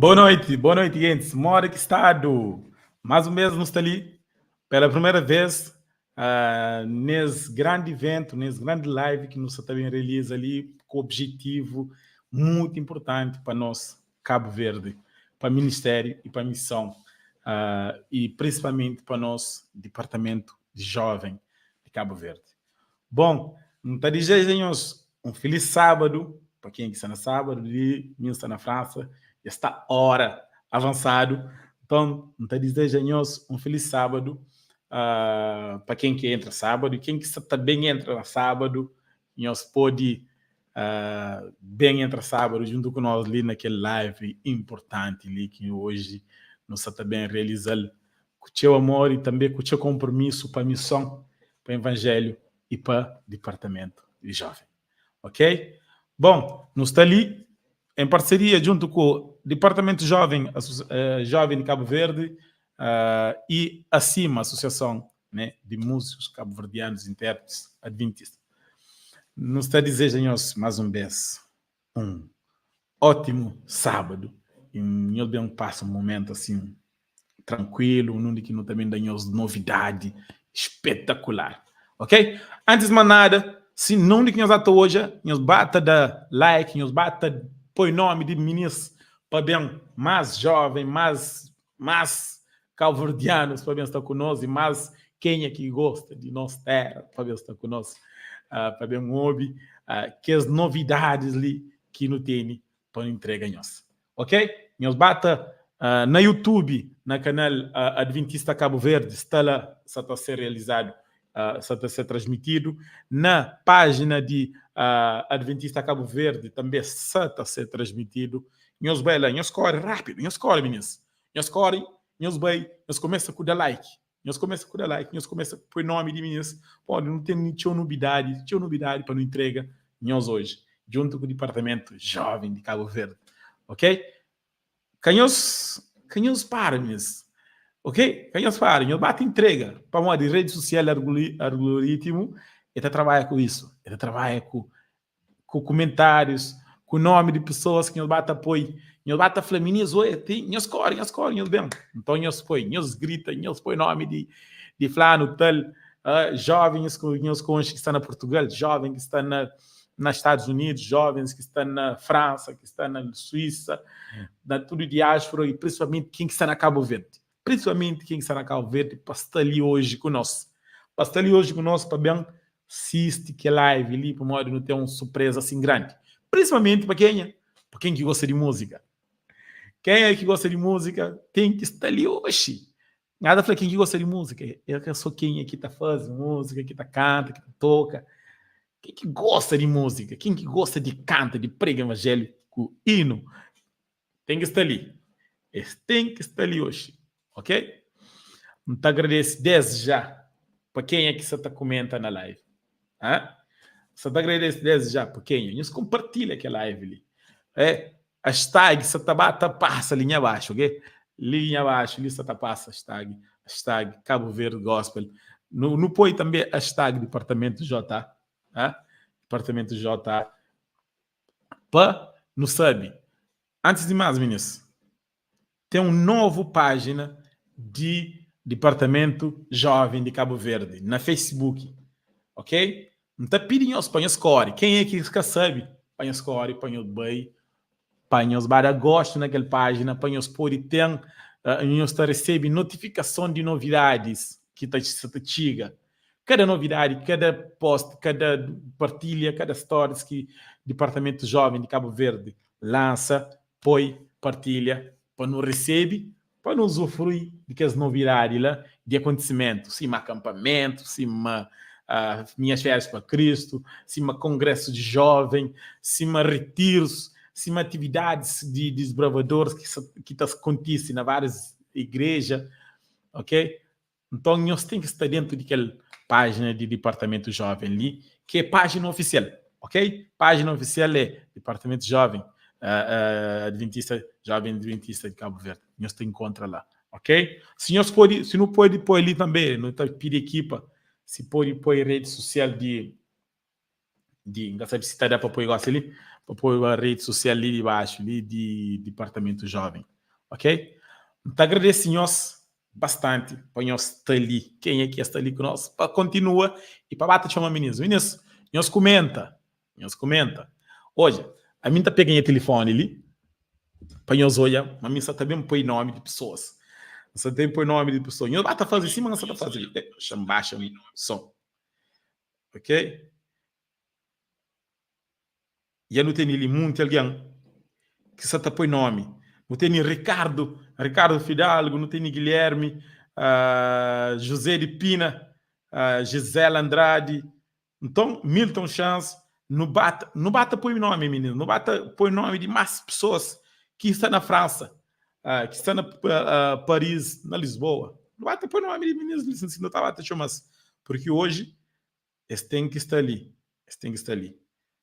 Boa noite, gente. Mora que estado. Mais um mês nos está ali. Pela primeira vez, nesse grande evento, nesse grande live que nos também realiza ali, com objetivo muito importante para nós, Cabo Verde, para o Ministério e para a Missão, e principalmente para nós, Departamento de Jovem de Cabo Verde. Bom, não está dizendo um feliz sábado, para quem está no sábado, e mim está na França, já está hora avançado. Então, não está dizendo um feliz sábado para quem que entra sábado, e quem que também entra no sábado, nós pode bem entrar sábado junto com nós ali naquele live importante ali que hoje nós está também realizando com o seu amor e também com o seu compromisso para a missão, para o evangelho e para o departamento de jovem. Ok? Bom, nós está ali em parceria junto com o Departamento Jovem, Jovem de Cabo Verde e acima a Associação, né, de Músicos Cabo-Verdianos Intérpretes Adventistas. Nos está desejando mais um vez um ótimo sábado e eu dei passo um momento assim tranquilo, onde que não também damos novidade espetacular. Ok? Antes de mais nada, se não de que nós até hoje, nós bata da like, nós bata põe nome de meninos para bem mais jovem, mais calverdianos para bem estar conosco e mais quem é que gosta de nossa terra para bem estar conosco, para bem ouvir que as novidades ali que não tem para entregar nós. Ok? Nós bata na YouTube, na canal Adventista Cabo Verde, está lá, está a ser realizado, está a ser transmitido. Na página de Adventista Cabo Verde também está a ser transmitido. Nós vai lá, nós corre rápido, nós corre, meninos. Nós corre, nós vai, nós começa a dar like. Nós começa a dar like, nós começa a pôr nome de meninos. Pode, não tem nenhuma novidade para não entrega nós hoje, junto com o Departamento Jovem de Cabo Verde. Ok? Canhos para, meninos. Ok? Canhos para. Nós bate entrega para uma de rede social algoritmo. Ele trabalha com isso. Ele trabalha com comentários, com o nome de pessoas que nós bate apoio. Nós bate flaminias, nós corre, nós bem. Então nós põe, nós grita, nós põe nome de flano, tal, jovens que estão na Portugal, jovens que estão nos Estados Unidos, jovens que estão na França, que estão na Suíça, na tudo diáspora e principalmente quem que está na Cabo Verde. Principalmente quem está na Cabo Verde para estar ali hoje conosco. Para estar ali hoje conosco para bem assistir que live ali, para modo não ter uma surpresa assim grande. Principalmente para quem que gosta de música. Quem é que gosta de música tem que estar ali hoje. Nada para quem que gosta de música. Eu sou quem é que está fazendo música, que está canta, que toca. Quem que gosta de música? Quem que gosta de canta, de prega evangélico, hino? Tem que estar ali. Tem que estar ali hoje. Ok? Então, agradeço desde já para quem é que você está comentando na live. Você está agradecendo desde já para quem? Nos compartilha aquela live ali. Hashtag você está passa linha abaixo, ok? Linha abaixo, ali você está passa hashtag Cabo Verde Gospel. No põe também hashtag Departamento J. Departamento J. Não sabe. Antes de mais, meninos, tem uma nova página de Departamento Jovem de Cabo Verde na Facebook. Ok? Não está pedindo os panhos score. Quem é que sabe? Panhos score, panhos bem, panhos para gosto naquela página, panhos pode ter, nós recebe notificação de novidades que está chega. Cada novidade, cada post, cada partilha, cada stories que o Departamento Jovem de Cabo Verde lança, põe, partilha, para não receber, para não usufruir de que as novidades lá, de acontecimentos, sim, acampamento, sim, minhas férias para Cristo, sim, congresso de jovem, sim, retiros, sim, atividades de desbravadores que acontecem na várias igrejas, ok? Então, nós temos que estar dentro daquela página de Departamento Jovem ali, que é página oficial, ok? Página oficial é Departamento Jovem, Jovem Adventista de Cabo Verde. Nós te encontra lá, ok? Se não pode pôr ali também, não está pedindo equipa, se pode pôr rede social de Não sabe se está para pôr igual ali, para pôr a rede social ali de baixo, ali de Departamento Jovem. Ok? Então, agradecemos bastante para nós estar ali. Quem é que está ali com nós? Para continua e para bater chama meninos. Meninos, nós comenta. Hoje, a mim está pegando o telefone ali, para nós olhar, mas mim só também põe nome de pessoas. Você tem põe nome de pessoas. Nós bata fazer assim, mas você está fazendo. Baixa o som. Ok? E eu não tenho ali muito alguém que só põe nome. Não tem Ricardo Fidalgo, não tem Guilherme, José de Pina, Gisela Andrade. Então, Milton Chance, não bata põe nome, menino. Não bata põe nome de mais pessoas que estão na França, que estão na Paris, na Lisboa. Não bata põe nome de meninos, não está bata chamas. Porque hoje, eles têm que estar ali.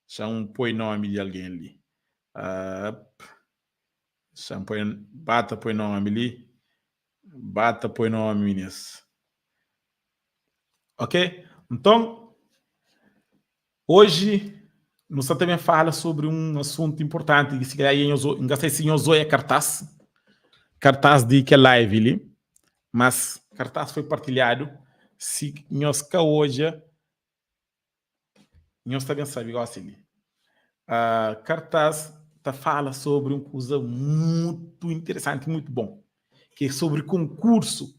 Já põe nome de alguém ali. Bata põe nome ali. Bata põe nome, meninas. Ok? Então, hoje, nós também fala sobre um assunto importante, que se calhar é cartaz de que é live ali, mas cartaz foi partilhado, se nós cá hoje, nós também sabe igual assim. Cartaz fala sobre uma coisa muito interessante, muito bom, que é sobre concurso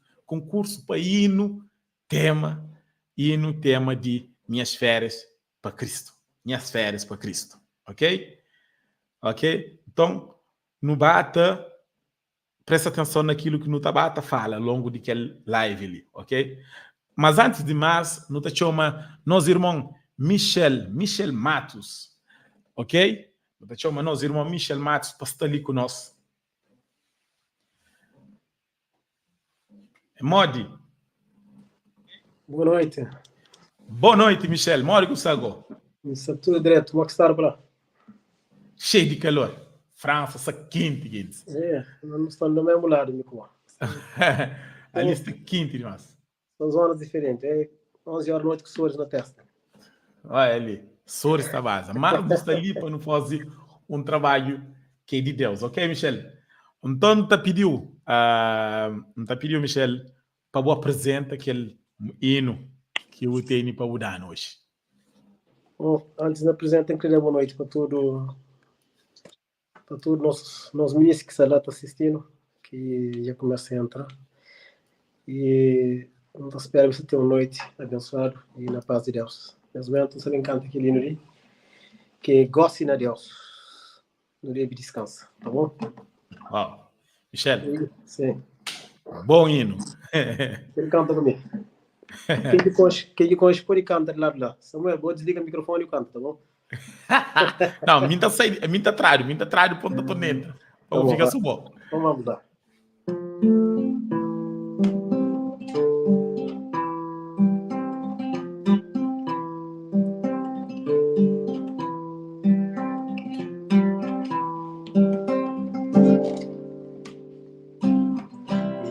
para hino tema de minhas férias para Cristo, ok? Então, no bata, presta atenção naquilo que no Tabata fala ao longo daquele live ali, ok? Mas antes de mais, no te chama nosso irmão Michel Matos, ok? No te chama nosso irmão Michel Matos para estar ali conosco. Modi. Boa noite. Boa noite, Michel. Mori com Sago. Isso é tudo direto. Como é que está para lá? Cheio de calor. França, está quente, gente. Não estamos no mesmo lado, Nicolau. Ali está quente demais. São zonas diferentes. É 11 horas da noite com sores na testa. Olha ali, sores está base. Mas não está ali para não fazer um trabalho que é de Deus, ok, Michel? Então, não pediu, Michel, para eu apresentar aquele hino que eu tenho para mudar hoje. Bom, antes de apresentar, tenho que dizer boa noite para todos nossos ministros que estão lá assistindo, que já começam a entrar. E então, espero que você tenha uma noite abençoada e na paz de Deus. Nesse momento, você me encanta aquele hino ali, que goste na Deus. No dia de descanso, tá bom? Uau. Michel. Sim. Bom hino. Ele canta comigo. Quem de conche pode cantar lá de lá. Samuel, vou desligar o microfone e canta, tá bom? Não, minta trádio, ponta toneta. Vamos ficar só bom. Vamos mudar.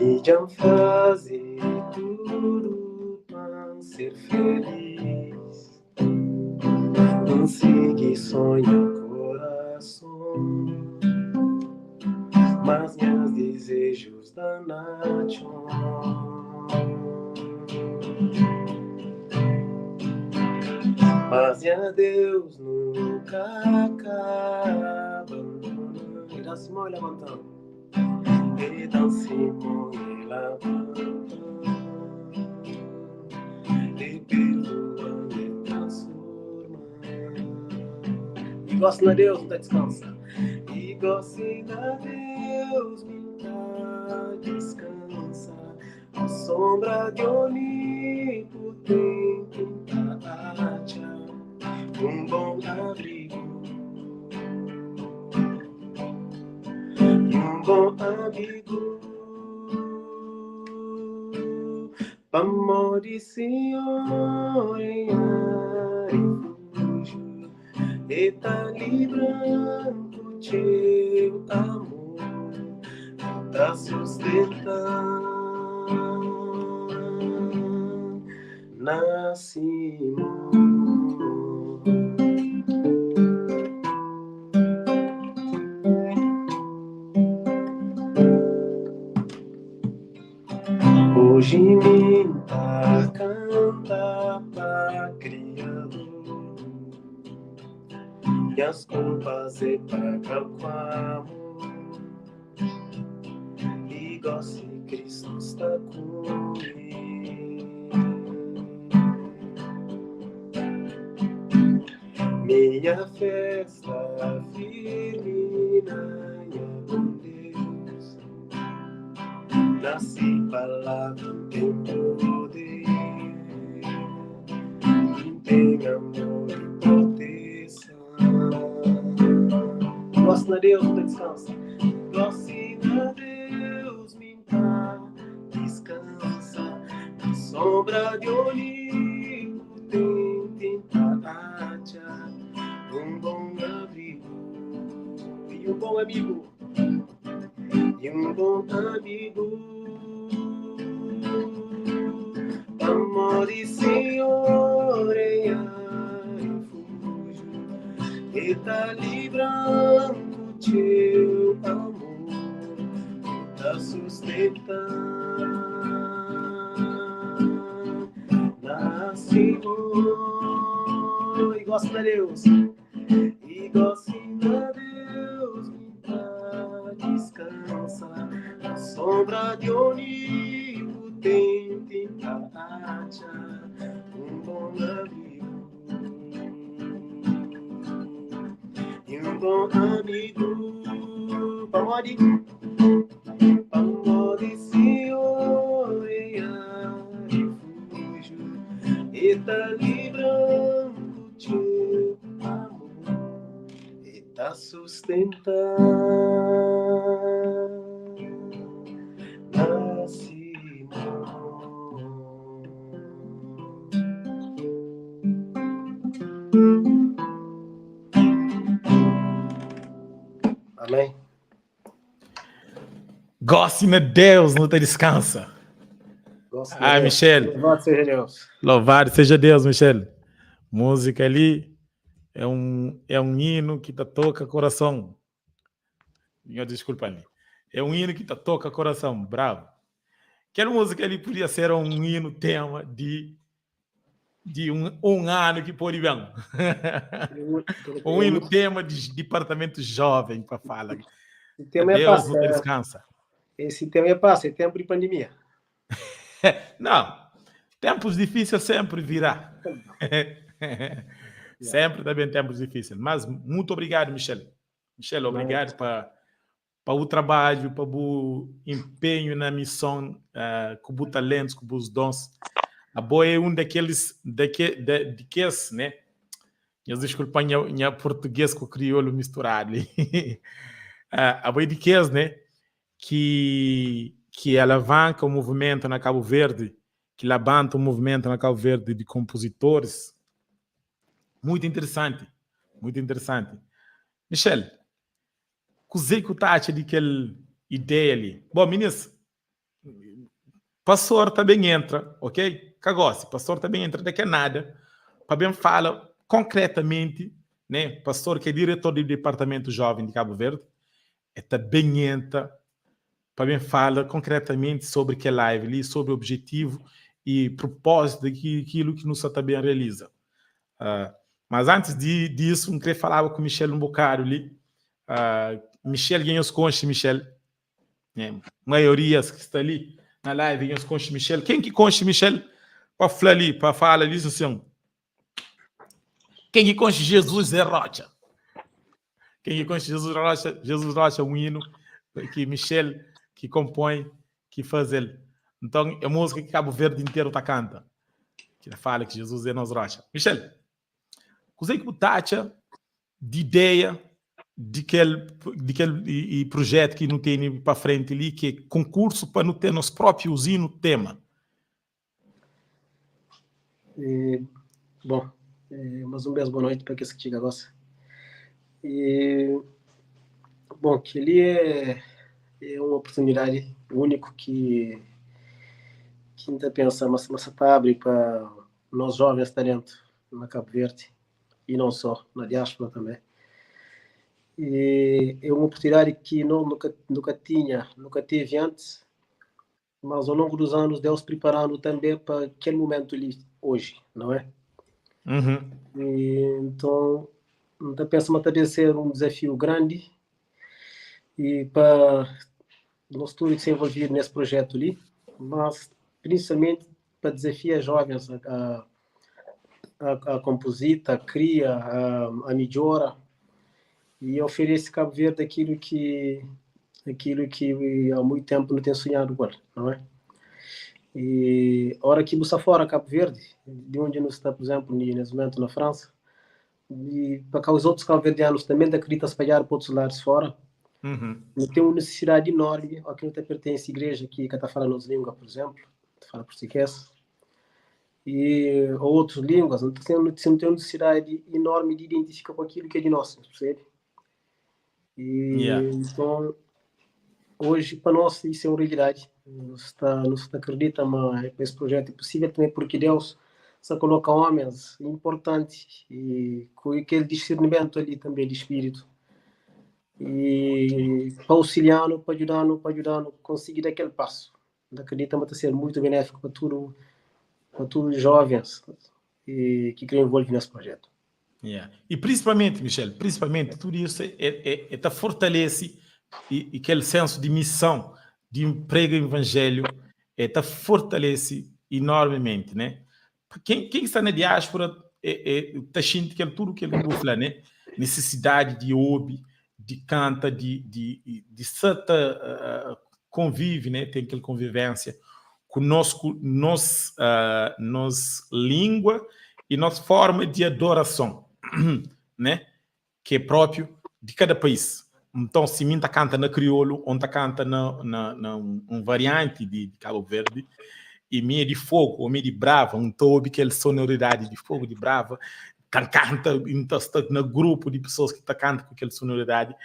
Me fazer tudo para ser feliz. Não siga sonho coração, mas meus desejos da nação. Mas a Deus nunca acaba. E da Simão levantando. E da Simão levantando. E perdoando e transformando. E gosta de Deus, não descansa. E gosta de Deus, me dá descansa. A sombra de onipotente acha um bom abrigo. Um bom amigo. Amor de Senhor em refúgio, e tá livrando teu amor, tá sustentando na Simão. Hoje me canta para Criador, e as culpas é paga com amor, e gosto de Cristo está comigo. Minha festa firme na minha Deus, nasci palavra tem poder, tem amor e proteção. Gosto de Deus, não descansa. Gosto a Deus, minha descansa. Na sombra de olivo tem temperatura, um bom abrigo e um bom amigo. E um bom amigo, amor e Senhor é refúgio, e tá livrando teu amor, e tá sustentando na Senhor. E gosta de Deus, e gosta de Deus, descansa. Na sombra de olivo tem temperatura, um bom amigo e um bom amigo. Pamode, pamode, Senhor é refúgio, e tá livrando teu amor, e tá sustentando. Amém. Goste de Deus, não te descansa. Michel. Louvado seja Deus. Louvado seja Deus, Michel. Música ali é um hino que te toca coração. Desculpa ali. É um hino que te toca coração. Bravo. Aquela música ali podia ser um hino tema de um ano que pode vir. Um hino tema de departamento jovem para falar. Deus não te descansa. Esse tema é passa, é tempo de pandemia. Não, tempos difíceis sempre virá. Sempre também tempos difíceis. Mas muito obrigado, Michel. Michel, obrigado para o trabalho, para o empenho na missão, com os talentos, com os dons. A boa é um daqueles, né? Desculpa, minha português com o crioulo misturado. A boa é daqueles, né? Que alavanca o movimento na Cabo Verde, que levanta o movimento na Cabo Verde de compositores. Muito interessante, muito interessante. Michel, cozei que tá de aquela ideia ali. Bom, meninas, pastor também entra, ok? Cagossi, pastor também entra, daqui a nada, para bem fala concretamente, né? Pastor que é diretor do departamento jovem de Cabo Verde, também entra para bem fala concretamente sobre que live ali, sobre o objetivo e propósito daquilo que nos também realiza. Mas antes disso, eu queria falar com o Michel um bocado ali. Michel ganhou os conches, Michel. Maioria que está ali na live ganhou os conches, Michel. Quem que conche, Michel? Para falar ali, para falar ali, assim. Quem que conche Jesus é Rocha? Quem que conche Jesus Rocha é um hino que Michel que compõe, que faz ele. Então, é música que Cabo Verde inteiro está canta. Que fala que Jesus é nos Rocha. Michel, cos'è que tacha de ideia de aquele projeto que não tem para frente ali, que é concurso para não ter nos próprios usar no tema? Bom, mais um beijo, boa noite para quem se chega agora. Bom, que ali é uma oportunidade única que ainda pensamos, mas está abre para nós jovens talentos na Cabo Verde e não só, na diáspora também. E é uma oportunidade que nunca teve antes mas ao longo dos anos Deus preparando também para aquele momento ali hoje, não é? Uhum. E, então, penso que deve ser um desafio grande e para nós todos se envolver nesse projeto ali, mas principalmente para desafiar jovens a compositar, a criar, a melhora e oferecer Cabo Verde aquilo que há muito tempo não tem sonhado agora, não é? E a hora que você fora Cabo Verde, de onde nós está, por exemplo, nesse momento na França, e para cá os outros cabo-verdianos também acreditam espalhar para outros lados fora, Uhum. tem uma necessidade enorme, aqui não pertence à igreja que está falando as línguas, por exemplo, fala português, e ou outras línguas, não tem uma necessidade enorme de identificar com aquilo que é de nós, percebe? E então, hoje, para nós, isso é uma realidade. Nós acredita que esse projeto é possível também porque Deus só coloca homens importantes e com aquele discernimento ali também de espírito e para auxiliar-no, para ajudar-no a conseguir aquele passo. Acredita que ser muito benéfico para todos os jovens que querem envolver nesse projeto. E principalmente, Michel, tudo isso te fortalece e aquele senso de missão, de emprego evangelho, te fortalece enormemente, né? Quem está na diáspora está sentindo que tudo que ele fala, né? Necessidade de ouvir, de canta, de certa convive, né? Tem aquela convivência conosco, nossa língua e nossa forma de adoração, né? Que é próprio de cada país. Então, se minta canta na crioulo, onde canta na variante de Cabo Verde, e minha de fogo, ou minha de brava, toube aquela sonoridade de fogo, de brava, canta no grupo de pessoas que cantam com aquela sonoridade,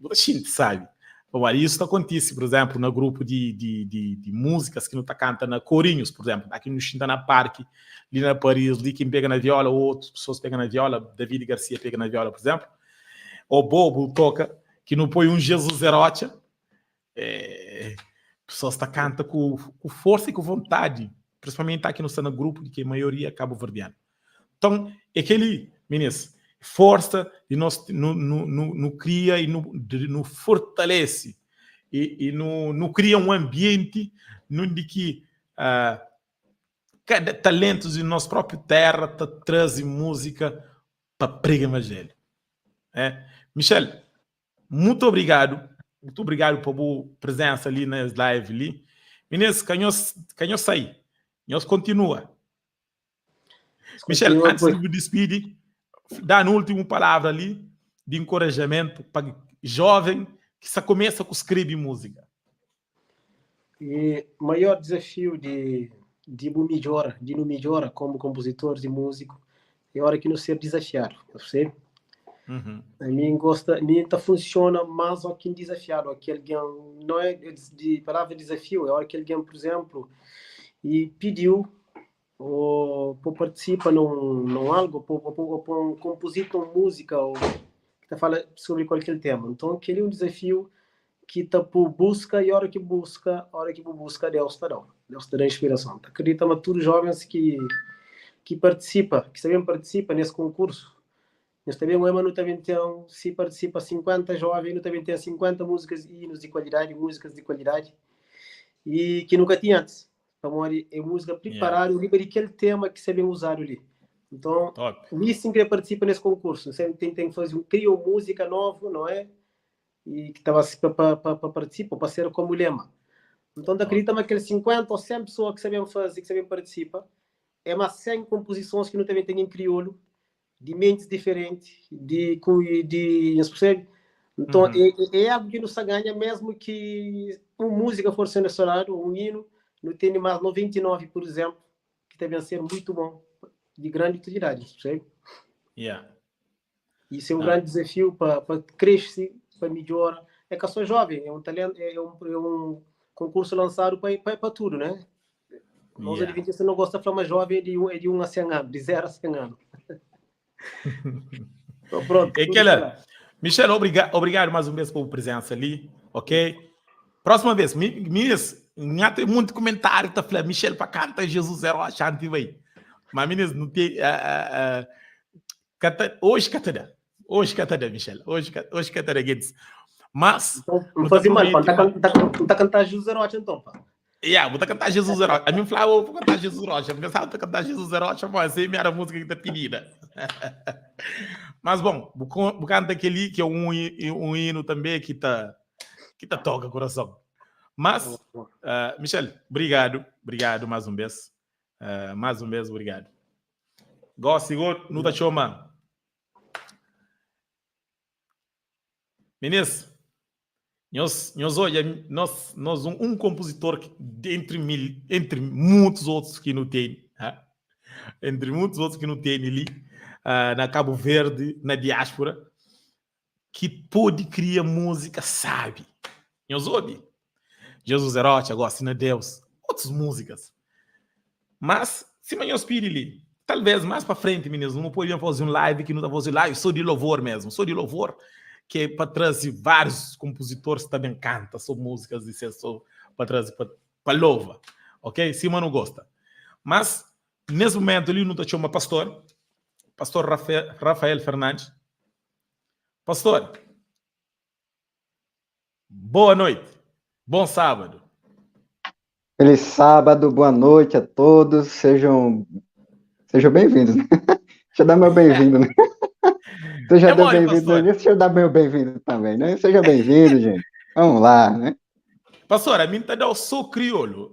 a gente sabe. Bom, isso acontece, por exemplo, no grupo de músicas que não está cantando na Corinhos, por exemplo, aqui no Xintana Parque, ali na Paris, ali quem pega na viola, ou outras pessoas pegam na viola, David Garcia pega na viola, por exemplo, ou Bobo toca, que não põe um Jesus Erocha, pessoas está canta com força e com vontade, principalmente aqui no grupo, de que a maioria é cabo-verdiano. Então, aquele, meninas, força e nós no cria e no fortalece e no cria um ambiente onde que cada talento de nossa própria terra traz música para pregar evangelho. Michel, muito obrigado por a boa presença ali nas lives ali. Meninas, canhos sair, nós continua. Michel, antes de me despedir, dá a última palavra ali de encorajamento para jovem que só começa com escrever música. E o maior desafio de não melhora como compositor de músico é a hora que não ser desafiado, você? Uhum. A mim funciona mais ao que desafiado, aquele alguém não é de palavra desafio, é a hora que alguém, por exemplo, e pediu ou participa num algo, ou compor uma música ou que fala sobre qualquer tema. Então, aquele é um desafio que está por busca e a hora que busca Deus está dando. Deus está dando inspiração. Acredita que todos os jovens que participam, que também participam nesse concurso, nós também não também tem, se participa 50 jovens, não também tem 50 músicas e hinos de qualidade, músicas de qualidade, e que nunca tinha antes. Então, é música preparada, livre de aquele tema que sabem usar ali. Então, isso que participa nesse concurso. Sempre tem que fazer cria música nova, não é? E que estava para participar, para ser como lema. Então, acredita que aqueles 50 ou 100 pessoas que sabem fazer, que sabem participar, é umas 100 composições que não também tem em crioulo, de mentes diferentes, de então, é algo que não se ganha, mesmo que uma música for selecionada, um hino, não tem mais 99, por exemplo, que deve ser muito bom, de grande utilidade, percebe? Isso é um grande desafio para crescer, para melhorar. É que eu sou jovem, é um talento, é um concurso lançado para tudo, né? Nós, adventistas, não gostamos de falar mais jovem de 1 a 100 anos, de 0 a 100 anos. Então, pronto. Michel, obrigado mais uma vez pela presença ali, ok? Próxima vez, tem muito comentário, tá falando, Michel para canta Jesus era o achante, vai. Mas, meninas, não tem... hoje catará. Hoje catará, Michel. Hoje catará, Guedes. Mas... Então, não não tá fazia mal, pá. prometido, Não tá cantar Jesus Rocha, então, pá. vou cantar Jesus Rocha. A mim falava, vou cantar Jesus Rocha. Porque sabe, cantar Jesus Rocha, mas assim, era a música que tá pedida. Mas, bom, vou cantar aquele que é um hino também que tá toca coração. Mas, Michel, obrigado mais uma vez. Obrigado. Gosto, não tá chama. Meninas, nós um compositor que, entre muitos outros que não tem, entre muitos outros que não tem ali, na Cabo Verde, na diáspora, que pode criar música, sabe? Nós ouve. Jesus Erote, gosta de Deus, outras músicas. Mas, se amanhã os ali, talvez mais para frente, meninos, não poderiam fazer um live que não tá fazendo live, sou de louvor mesmo, que é para trazer vários compositores que também cantam, são músicas e são para trazer para louva, ok? Se não gosta. Mas, nesse momento, ele não tá chamando pastor Rafael Fernandes. Pastor, boa noite, bom sábado. Feliz sábado, boa noite a todos, sejam bem-vindos. Deixa eu dar meu bem-vindo, né? Você já deu bem-vindo, deixa eu dar meu bem-vindo também, né? Seja bem-vindo, gente. Vamos lá, né? Pastor, a mim tá dando só crioulo.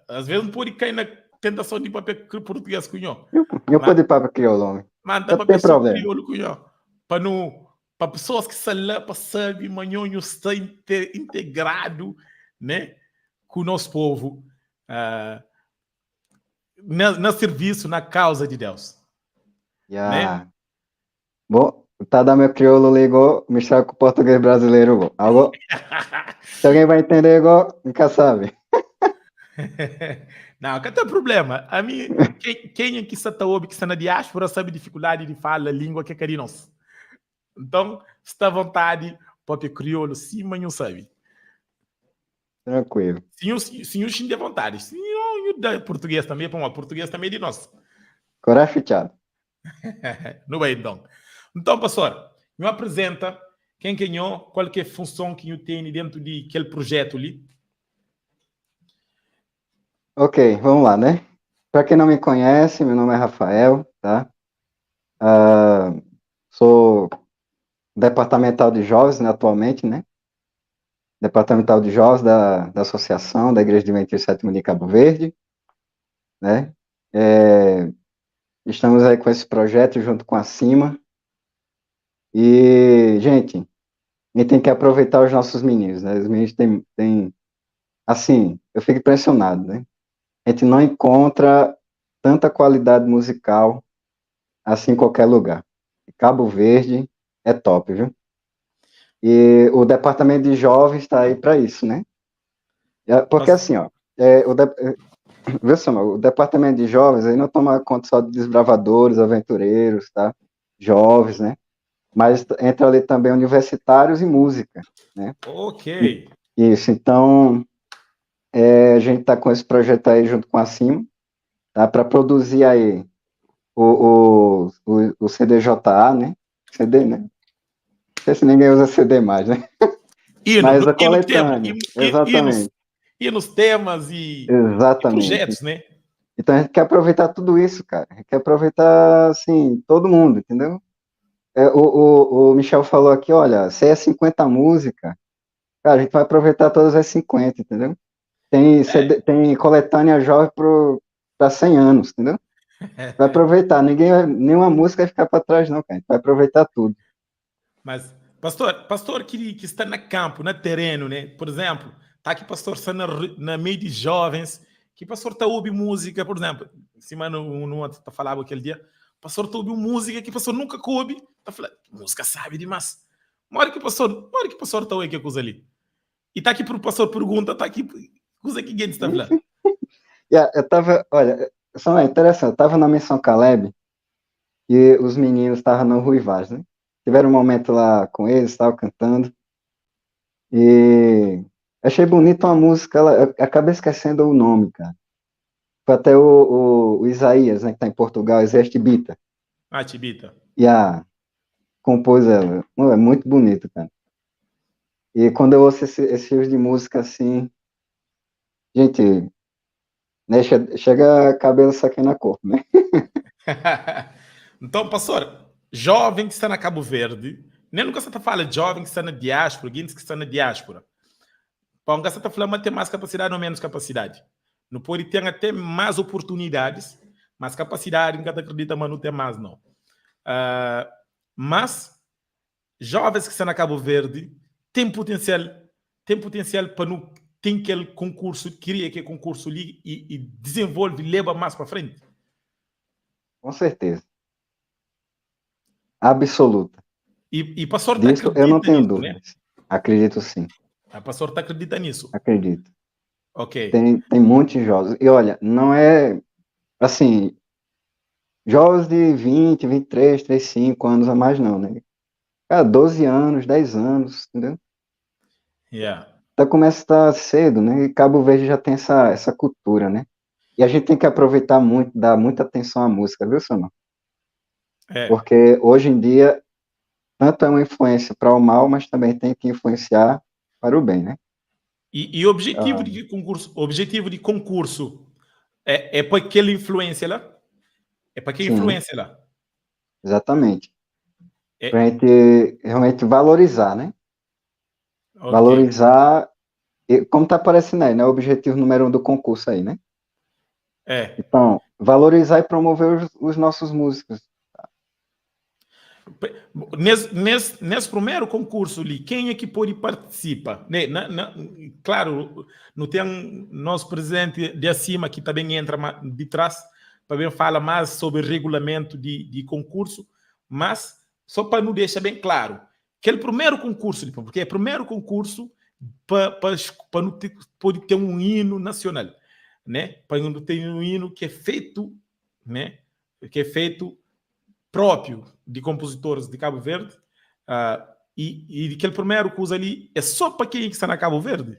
Às vezes não pode cair na tentação de papel português com eu posso ir para crioulo, homem. Mas dá para só crioulo com para pessoas que são lá para servir, manhã está integrado, né, com o nosso povo, no serviço, na causa de Deus. Yeah. Né? Bom, tá da meu crioulo ligou, misturar com o português brasileiro. Algo? Se alguém vai entender igual, nunca sabe. Não, que tem problema. A mim, quem aqui que está na diáspora, sabe dificuldade de falar a língua que é nós. Então, se está à vontade, pode crioulo, sim, mas não sabe. Tranquilo. Sim, o sim de vontade. Sim, o português também, o português também é de nós. Coragem fechado. Não é, então. Então, pastor, me apresenta quem ganhou, qual que é a função que eu tenho dentro de aquele projeto ali. Ok, vamos lá, né? Para quem não me conhece, meu nome é Rafael, tá? Sou departamental de jovens, né, atualmente, né? Departamental de jovens da Associação da Igreja Adventista Sétimo de Cabo Verde, né? Estamos aí com esse projeto junto com a CIMA. E, gente, a gente tem que aproveitar os nossos meninos, né? Os meninos têm assim, eu fico impressionado, né? A gente não encontra tanta qualidade musical assim em qualquer lugar. Cabo Verde é top, viu? E o departamento de jovens está aí para isso, né? Porque assim, ó, o departamento de jovens aí não toma conta só de desbravadores, aventureiros, tá? Jovens, né? Mas entra ali também universitários e música, né? Ok. Isso, então a gente está com esse projeto aí junto com a CIMA, tá? Para produzir aí o CDJA, né? CD, né? Não sei se ninguém usa CD mais, né? Mas a coletânea, exatamente. E nos temas e projetos, né? Então a gente quer aproveitar tudo isso, cara. A gente quer aproveitar, assim, todo mundo, entendeu? O Michel falou aqui, olha, se é 50 músicas, cara, a gente vai aproveitar todas as 50, entendeu? Tem coletânea jovem para 100 anos, entendeu? Vai aproveitar, nenhuma música vai ficar para trás, não, cara. A gente vai aproveitar tudo. Mas, pastor que está no campo, no terreno, né? Por exemplo, tá aqui pastor está na meio de jovens, que pastor está ouvindo música, por exemplo, em cima não tá falava aquele dia, pastor está ouvindo música que pastor nunca coube, tá falando, música sabe demais. Uma hora que pastor está ouvindo que coisa ali. E tá aqui pro pastor pergunta, tá aqui, coisa que ninguém está falando. Eu tava, olha, só é interessante, eu tava na Missão Caleb e os meninos estavam no Ruivaz, né? Tiveram um momento lá com eles, estavam cantando. E Achei bonita uma música, eu acabei esquecendo o nome, cara. Foi até o Isaías, né, que tá em Portugal, Isaías Tibita. Ah, Tibita. E compôs ela. É muito bonito, cara. E quando eu ouço esse tipo de música assim, gente, né, chega cabelo sacando na corpo, né? Então, pastor, jovem que está na Cabo Verde, nem nunca você fala de jovem que está na diáspora, gente que está na diáspora. Para você está falando ter mais capacidade ou menos capacidade. Não pode ter até mais oportunidades, mas capacidade, ninguém acredita, mas não tem mais, não. Mas jovens que estão na Cabo Verde têm potencial para não ter aquele concurso, cria aquele concurso ali e desenvolve, leva mais para frente. Com certeza. Absoluta. E pastor tá Disso eu não acredita tenho nisso, né? dúvidas. Acredito sim. A pastor tá acredita nisso. Acredito. Ok. Tem muitos jovens. E olha, não é assim, jovens de 20, 23, 35 anos a mais, não, né? Cara, 12 anos, 10 anos, entendeu? Yeah. Então começa a estar cedo, né? E Cabo Verde já tem essa cultura, né? E a gente tem que aproveitar muito, dar muita atenção à música, viu, Samuel? É. Porque hoje em dia, tanto é uma influência para o mal, mas também tem que influenciar para o bem, né? E objetivo Ah, de concurso é para aquela influência lá? É para que sim, influência lá? exatamente. Para a É, gente realmente valorizar, né? ok. Valorizar, como está aparecendo aí, né? O objetivo número 1 do concurso aí, né? É. Então, valorizar e promover os nossos músicos. Nesse primeiro concurso ali, quem é que pode participar? Né? Claro, não tem nosso presidente de acima que também entra de trás, também fala mais sobre regulamento de concurso, mas só para não deixar bem claro, que é o primeiro concurso, porque é o primeiro concurso para não ter, pode ter um hino nacional, né? Para não ter um hino que é feito, né? Que é feito próprio de compositores de Cabo Verde, e aquele primeiro que usa ali é só para quem está na Cabo Verde.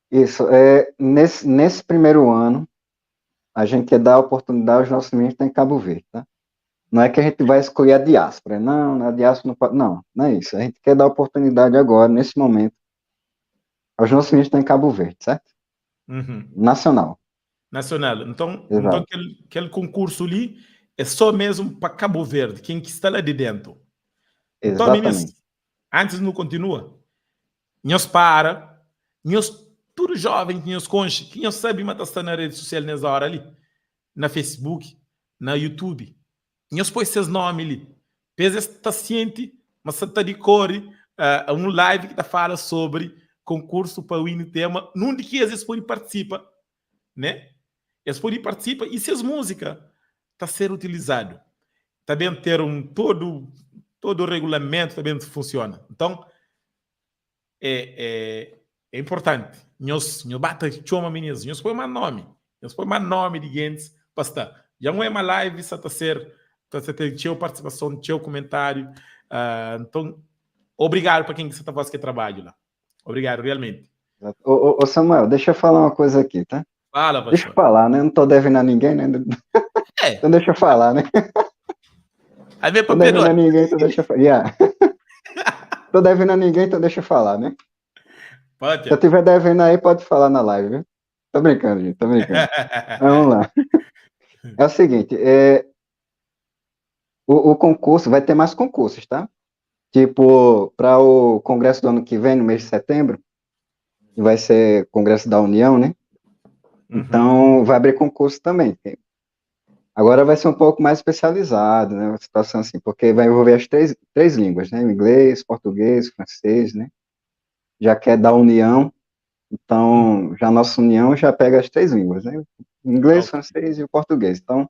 Isso, nesse primeiro ano, a gente quer dar oportunidade aos nossos meninos que estão em Cabo Verde, tá? Não é que a gente vai escolher a diáspora, não, na diáspora não pode, não é isso. A gente quer dar oportunidade agora, nesse momento, aos nossos meninos que estão em Cabo Verde, certo? Uhum. Nacional, Nacional. Então exato, aquele concurso ali é só mesmo para Cabo Verde, quem que está lá de dentro. Então, meninos, exatamente. antes não continua, nós para, nós tudo jovem, nós conche, que nós sabe mas está na rede social nessa hora ali, na Facebook, na YouTube. Nós põe seus nomes ali. Pesa está ciente, mas está de cor, um live que está fala sobre concurso para o hino tema, num de que às vezes pode participar, né? Eles podem participar e se as músicas está ser utilizado, também ter todo o regulamento também funciona. Então é importante. Nós bata chama meninas, nós põe mais nome de gente para estar. Já não é uma live, está a ser tinha participação, tinha comentário. Então, obrigado para quem está fazendo trabalho lá. Obrigado, realmente. Ô, Samuel, deixa eu falar uma coisa aqui, tá? Fala, Deixa eu pastor. falar, né? Eu não tô devendo a ninguém, né? Então É, deixa eu falar, né? aí vem Tô para devendo perdoar. a ninguém, então deixa eu falar. Yeah. Tô devendo a ninguém, então deixa eu falar, né? Se eu Pode. tiver devendo aí, pode falar na live, viu? Tô brincando, gente, tô brincando. Mas vamos lá. É o seguinte, o concurso, vai ter mais concursos, tá? Tipo, para o congresso do ano que vem, no mês de setembro, que vai ser Congresso da União, né? Uhum. Então, vai abrir concurso também. Agora vai ser um pouco mais especializado, né? Uma situação assim, porque vai envolver as três línguas, né? O inglês, português, francês, né? Já que é da União, Uhum. então, já a nossa União já pega as três línguas, né? O inglês, Ok. francês e o português. Então,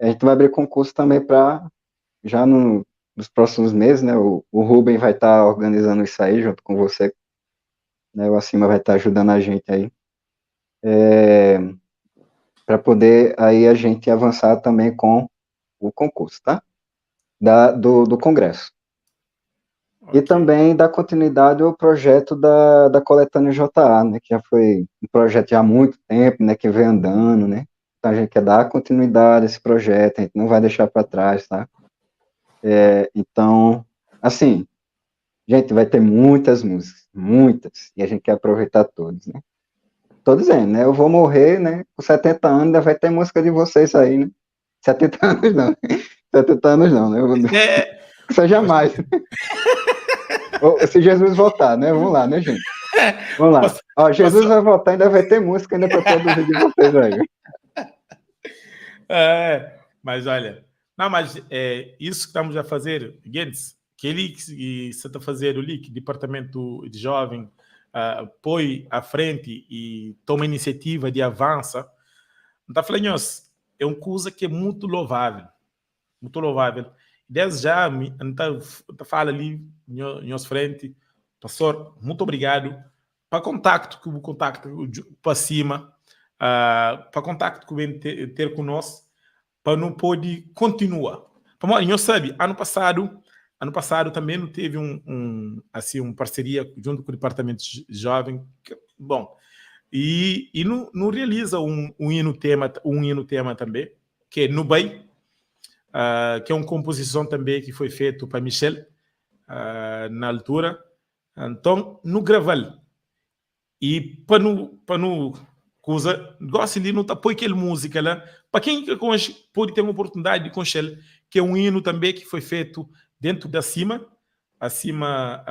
a gente vai abrir concurso também para, já nos próximos meses, né? O Ruben vai estar organizando isso aí junto com você, né? O Acima vai estar ajudando a gente aí, para poder aí a gente avançar também com o concurso, tá? Do Congresso. E também dar continuidade ao projeto da Coletânea JA, né? Que já foi um projeto já há muito tempo, né? Que vem andando, né? Então a gente quer dar continuidade a esse projeto, a gente não vai deixar para trás, tá? Então, assim, gente, vai ter muitas músicas, muitas, e a gente quer aproveitar todas, né? Tô dizendo, né? Eu vou morrer, né? Com 70 anos, ainda vai ter música de vocês aí, né? 70 anos não. 70 anos não, né? Isso jamais. Se Jesus voltar, né? Vamos lá, né, gente? Vamos lá. Ó, Jesus vai voltar, ainda vai ter música ainda para produzir de vocês aí. Mas olha, não, mas isso que estamos a fazer, Gens, que ele que está a fazer o LIC, Departamento de Jovem, põe à frente e toma iniciativa de avança, não está falando isso, é uma coisa que é muito louvável, muito louvável. Desde já, está fala ali, em nossa frente, pastor, muito obrigado, para contato para cima, para contato que vem ter conosco, para não poder continuar. Nós sabe, ano passado também não teve assim, uma parceria junto com o Departamento Jovem, bom, e não realiza um hino tema também, que é No Bem, que é uma composição também que foi feita para Michel, na altura. Então, no graval. E para não coisa, gosto de não apoio aquela música lá. Para quem pode ter uma oportunidade de conhecer, que é um hino também que foi feito dentro da acima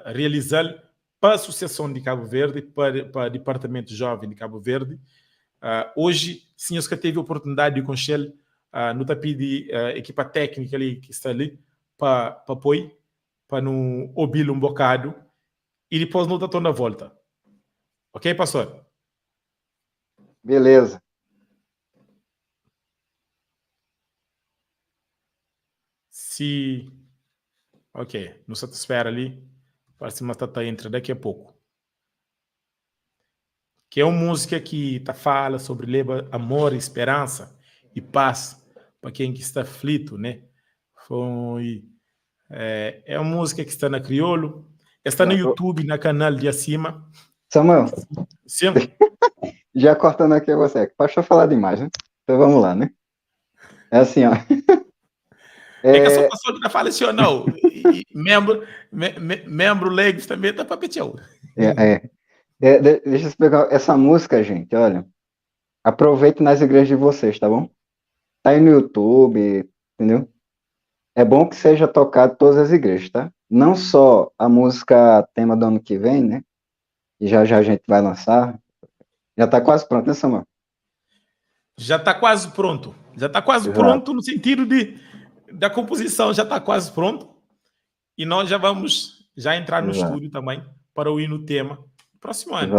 realizado para a Associação de Cabo Verde, para o Departamento Jovem de Cabo Verde. Hoje, senhores que teve a oportunidade de conhecer, no tapi de equipa técnica ali que está ali, para apoio, para não ouvir um bocado, e depois não está toda a volta. Ok, pastor? Beleza. Se... Ok, não se espera ali. Parece que Matata entra daqui a pouco. Que é uma música que fala sobre amor, esperança e paz para quem que está aflito, né? É uma música que está na crioulo, está no YouTube, na canal de acima. Samuel, sim. Já cortando aqui você, pode falar demais, né? Então vamos lá, né? É assim, ó. É que eu sou pastor que fala assim, não. E membro leigos também está para pedir. Deixa eu explicar. Essa música, gente, olha, aproveite nas igrejas de vocês, tá bom? Tá aí no YouTube, entendeu? É bom que seja tocado em todas as igrejas, tá? Não só a música tema do ano que vem, né? E já a gente vai lançar. Já tá quase pronto, né, Samuel? Já está quase pronto. Já está quase pronto no sentido da composição, já está quase pronto. E nós já vamos entrar no estúdio também para o hino tema próximo ano.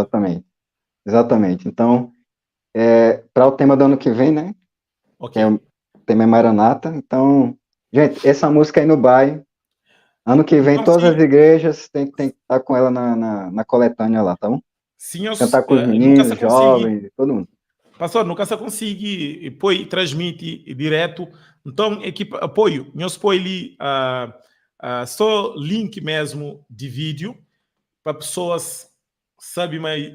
Exatamente. Então, para o tema do ano que vem, né? Ok. O tema é Maranata. Então, gente, essa música aí no bairro, ano que vem, então, todas as igrejas tem que estar com ela na coletânea lá, tá bom? Sim, eu cantar com os meninos, jovens, todo mundo. Pastor, nunca se consegue transmitir direto. Então, equipe apoio. Nós apoio ali só link mesmo de vídeo para pessoas sabe mas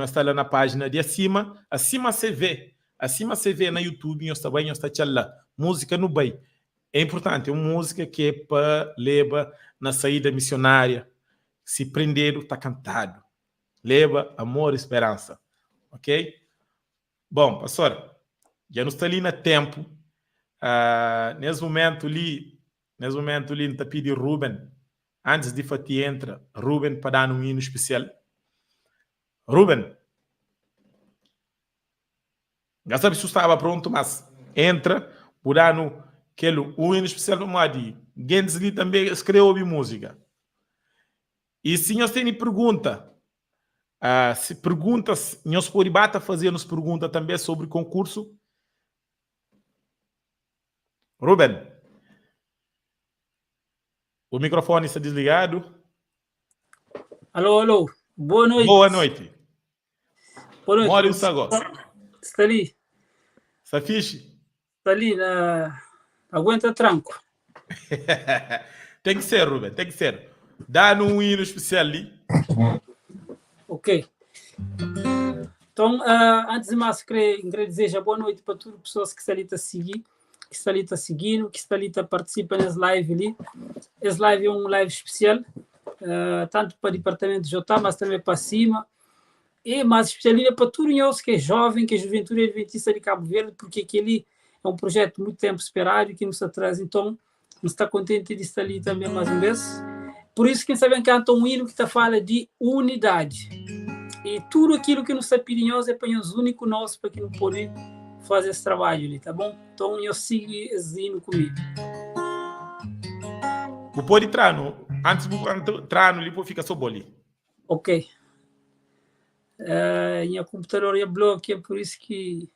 está lá na página de acima você vê na YouTube, nós também está lá música no bem. É importante, é uma música que é para levar na saída missionária. Se prenderam, está cantado. Leva amor e esperança. Ok? Bom, pastor, já não está ali no tempo. Nesse momento ali, não está pedindo Ruben, antes de Fatih entra, Ruben para dar um hino especial. Ruben, já sabe se estava pronto, mas entra, por dar um hino especial para o Madi. Gensli também escreveu música. E se nós temos pergunta, se perguntas, nós podemos fazer nos pergunta também sobre concurso. Ruben, o microfone está desligado. Alô. Boa noite. Boa noite. Boa noite. Mora em Sagos. Está ali. Está fixe? Está ali, aguenta tranco. Tem que ser, Ruben, tem que ser. Dá-nos um hino especial ali. Ok. Então, antes de mais, queria dizer já boa noite para todas as pessoas que estão ali a seguir, que estão ali a seguir, que estão ali a participar nessa live ali. Essa live é um live especial, tanto para o departamento de Jotá, mas também para cima. E mais especial é para todos nós que é jovem, que é juventude adventista de Cabo Verde, porque aquele é um projeto muito tempo esperado que nos atrás. Então, nos está contente de estar ali também mais uma vez. Por isso, quem sabe canta um hino que está falando de unidade. E tudo aquilo que nos está pedindo é para nós único nós, para que não pode fazer esse trabalho ali, tá bom? Então, eu sigo esse hino comigo. Vou pôr entrar no. Antes de entrar no livro, fica só boli. Ok. Minha computador é bloqueada, por isso que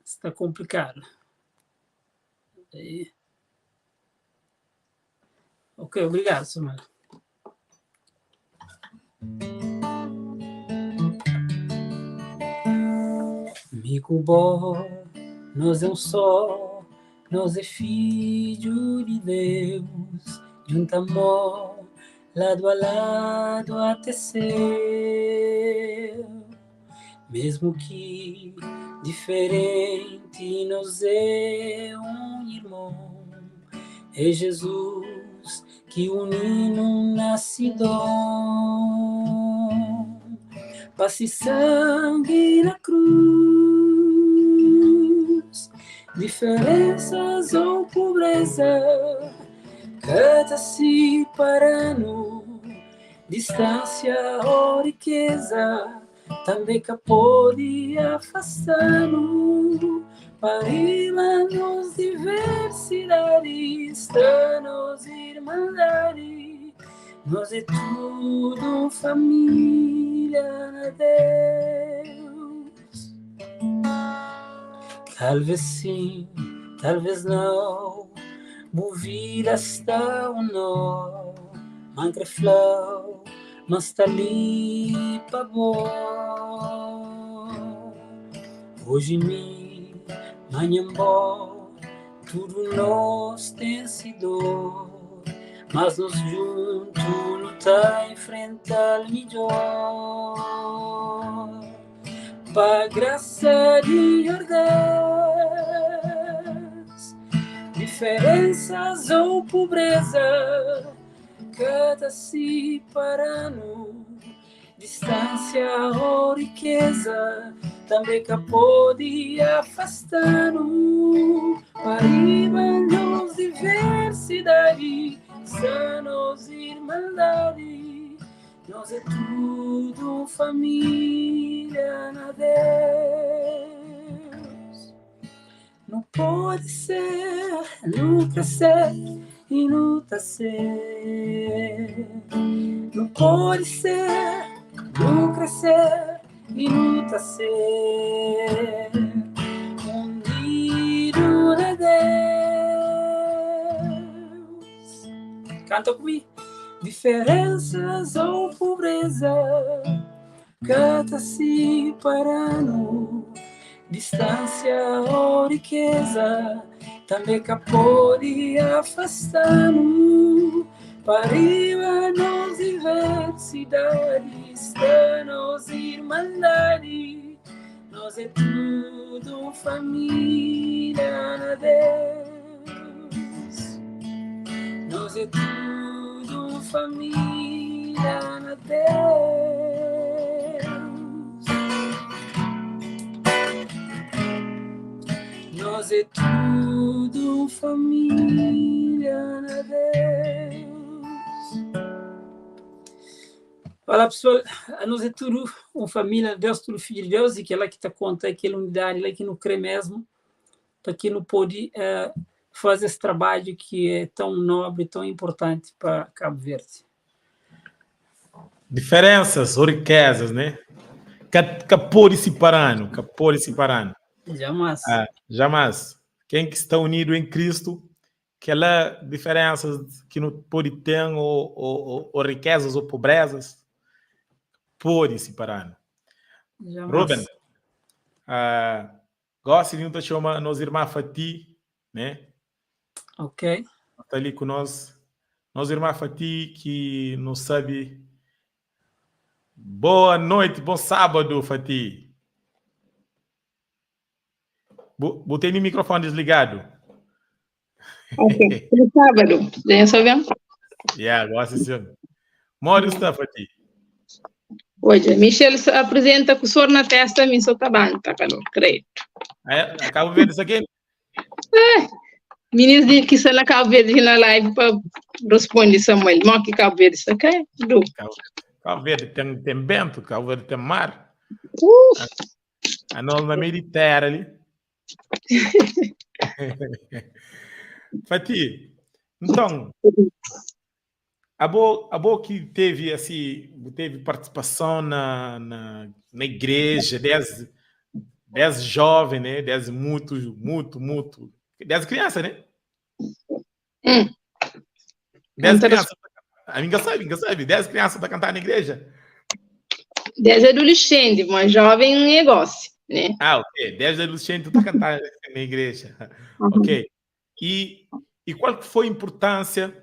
está complicado. Aí. Ok, obrigado, Samuel. Amigo bom, nós é um só, nós é filho de Deus, junto amor, lado a lado até ser. Mesmo que diferente, nós é um irmão, é Jesus que une nascidão, passe sangue na cruz, diferenças ou pobreza, cada se parando, distância ou riqueza, também que pode afastar-nos, para irmãos diversidades, danos irmandade, nós é tudo família na Deus. Talvez sim, talvez não, movida está ou não, manca flow, mas está ali para bom. Hoje me, manhã bom, tudo nós tem sido, mas nós juntos lutar enfrentar melhor. Para graça de orgulhos, diferenças ou pobreza, cada se parando, distância ou riqueza, também que pode afastar-nos, para irmãos diversidade, sanos irmandade, nós é tudo família na Deus. Não pode ser, nunca ser e nunca ser. Não pode ser, nunca ser e nunca ser. Unido na Deus. Canta comigo. Diferenças ou pobreza, cada se parando, distância ou riqueza, também que pode afastar-nos, para irmãos diversidades, danos irmandade, nós é tudo família na Deus. Nós é tudo família na Deus. Nós é tudo família na Deus. Olá pessoal, nós é tudo uma família de Deus, tudo filho de Deus, e que ela que está conta aquela unidade, ela que não crê mesmo, para que não pode fazer esse trabalho que é tão nobre, tão importante para Cabo Verde. Diferenças ou riquezas, né? Que pode se parando, que pode se parando. Jamais. Jamais. Quem que está unido em Cristo, aquela diferenças que não pode ter, ou riquezas ou pobrezas, pode se parar. Ruben, gosto de chamar nos irmãos Fati, né? Ok. Está ali com nós. Nossa irmã Fati, que não sabe. Boa noite, bom sábado, Fati. Botei o microfone desligado. Ok. No sábado, já sabemos? Agora sim. Moro está, Fati. Hoje, Michel se apresenta com o soro na testa, me só tá bem, tá calor, creio. Acabo de ver isso aqui. Meninos dizem que se ela acaba de ver na live para responder Samuel, mas que acaba de ver isso, ok? Cabo Verde tem vento, Cabo Verde tem mar. A não na meio de terra ali. Fati, então, a boa que teve assim, teve participação na igreja, desde jovem, né? Desde muito, 10 crianças, né? 10 crianças. A minha sabe, 10 crianças para cantar na igreja. 10 adolescentes, mas jovem um negócio, né? Ok. 10 adolescentes para cantar na igreja. Ok. E qual que foi a importância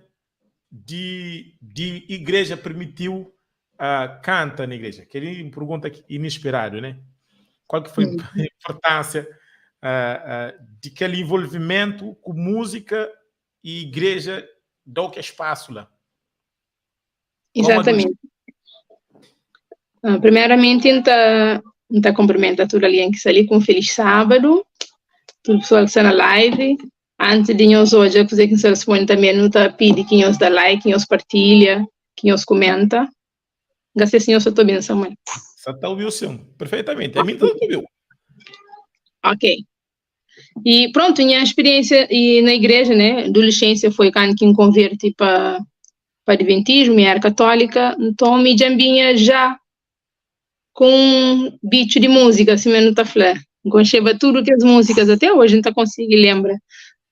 de igreja permitiu canta na igreja? Que é uma pergunta inesperada, né? Qual que foi a importância de aquele envolvimento com música e igreja do que espaço lá? Exatamente. Primeiramente, então cumprimento a toda ali que está ali com um feliz sábado, todo o pessoal que está na live. Antes de nós hoje, fazer que vocês respondem também, não está pedindo que nós dá like, que nós partilha, que nós comenta. Graças a Deus, eu estou bem, Samuel. Você está ouvindo o som, perfeitamente. A mim está ouvindo. Ok. E pronto, minha experiência na igreja, né, adolescência foi quando que me converti para adventismo, era católica, então me jambinha já com um bicho de música, assim, não está falando. Concheva tudo que as músicas, até hoje não consigo lembrar,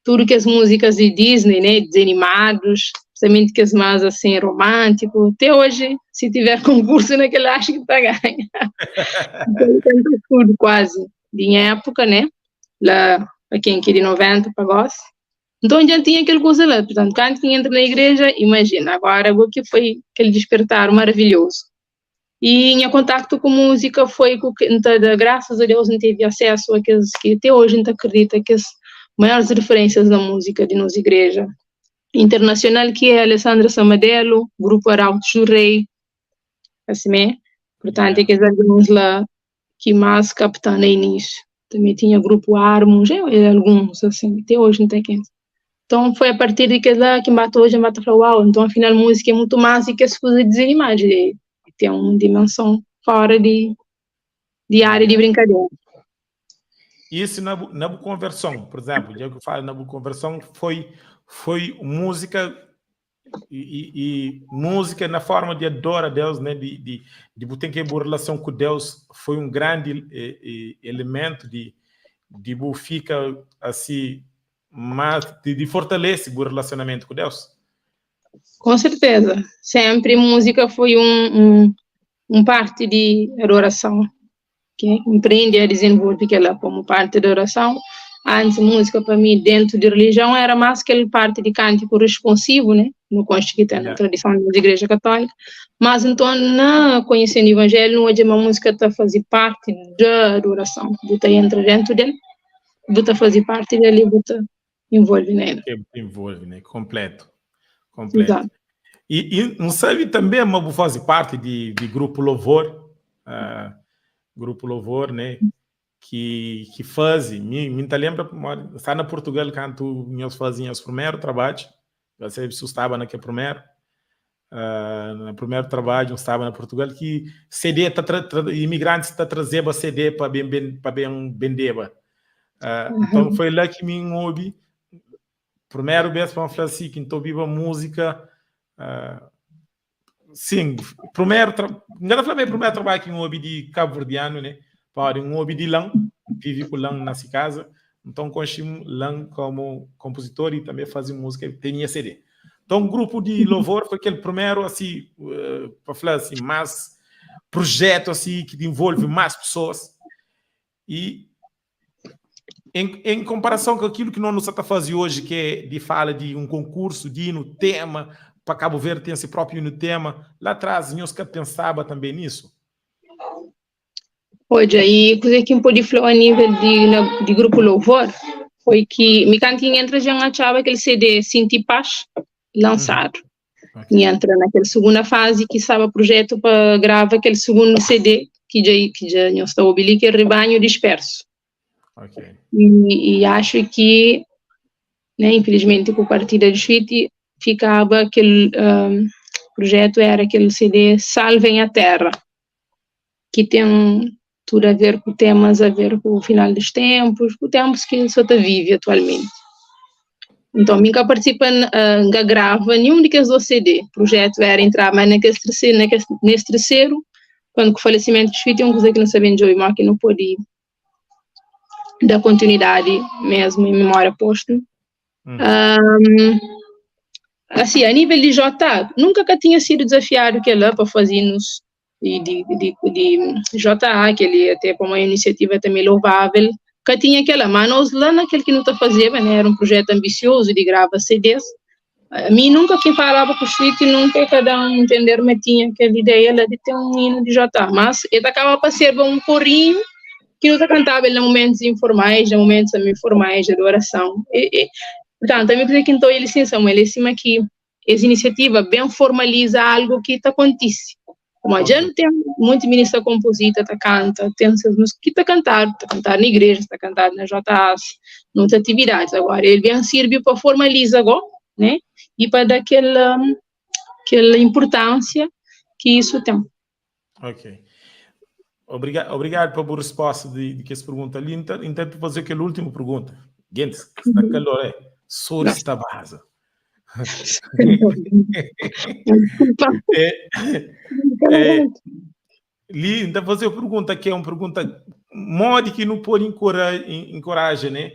tudo que as músicas de Disney, né, desanimados, principalmente que as mais assim, romântico, até hoje, se tiver concurso naquela, acho que está ganha. Então, eu canto tudo quase, de minha época, né, lá, para quem que de 90, para gosto. Então, já tinha aquele coisa lá, portanto, quando quem entra na igreja, imagina, agora o que foi aquele despertar maravilhoso. E em contato com música foi com que, graças a Deus, não teve acesso àqueles que até hoje não acredita que as maiores referências da música de nossa igreja internacional, que é Alessandra Samadelo, Grupo Arautos do Rei, assim, né? Portanto, é que alguns lá que mais captam no início. Também tinha Grupo Armos, alguns, assim, até hoje não tem quem. Então, foi a partir de que lá que matou hoje, matou falou, uau, então afinal a música é muito mais do que as coisas de desanimar, tem uma dimensão fora de área de brincadeira. Isso na conversão, por exemplo, já que eu falo na conversão, foi música e música na forma de adorar a Deus, né? De ter que boa relação com Deus, foi um grande elemento de fica assim mais de fortalecer o relacionamento com Deus. Com certeza, sempre música foi parte de adoração, que empreende a desenvolver ela como parte da oração. Antes, música para mim dentro de religião era mais aquela parte de cântico responsivo, né? No constituinte na tradição da Igreja Católica. Mas então, na conhecendo o Evangelho, hoje uma música está fazer parte da adoração. Buta entra dentro dele, buta fazer parte dele, buta envolve nele. Envolve, né? Completo. Exato. E não sabe também, mas fazer parte de Grupo Louvor, Grupo Louvor, né? Que faz, me lembra, está na Portugal, quando nós fazíamos o primeiro trabalho, você estava naquele primeiro, no primeiro trabalho, estava na Portugal, que CD, imigrantes está trazendo CD para bem vender. Então foi lá que me ouvi, primeiro vez para falar assim, que estou viva música, sim, primeiro trabalho que eu ouvi de cabo-verdiano, né? Para um hobby de lã, vivi com lã na casa, então conheci lã como compositor e também fazia música, tinha CD. Então, o grupo de louvor foi aquele primeiro, assim, para falar assim, mais projeto, assim, que envolve mais pessoas. E, em comparação com aquilo que nós estamos fazendo hoje, que é de fala de um concurso, de ir no tema, para Cabo Verde tem esse próprio no tema. Lá atrás, nós que pensava também nisso. Hoje, aí, coisa que eu pude falar a nível de grupo Louvor foi que me cantinha entra já achava aquele CD Sinti Paz lançado. E entra naquela segunda fase que estava o projeto para gravar aquele segundo CD que já não está obili, que é Rebanho Disperso. E acho que, né, infelizmente, com a partida de Schwitt, ficava aquele projeto, era aquele CD Salvem a Terra, que tem tudo a ver com temas, a ver com o final dos tempos, com tempos que só vive atualmente. Então, nunca participa, nunca grava nenhum daqueles dois CD. O projeto era entrar mais nesse terceiro, quando com o falecimento de Schwitt, uma coisa que não sabia de mas que não pôde dar continuidade mesmo em memória póstuma. Assim, a nível de JA, nunca que tinha sido desafiado que lá para fazer nos de JA, que ele até para uma iniciativa também louvável, que tinha aquela, mas nós lá naquele que não está fazendo, né, era um projeto ambicioso de gravar CDs. A mim nunca quem falava com o Schwitt, nunca cada um entender, mas tinha aquela ideia lá de ter um hino de JA, mas ele acaba para ser um corinho que não cantava em momentos informais, em momentos semi-formais de adoração. Portanto, a minha coisa que então ele cima que essa iniciativa bem formaliza algo que está acontecendo. Como já não tem muito ministro compositor, canta, tem seus músicos que está cantando na igreja, está cantando na JAS, muitas atividades. Agora, ele bem serve para formalizar agora, né? E para dar aquela importância que isso tem. Ok. Obrigado pela resposta de que essa pergunta ali. Então, fazer aquela última pergunta. Gente, está calor, é? Sobre esta base. Então, fazer a pergunta que é uma pergunta modo que não pode encorajar, né?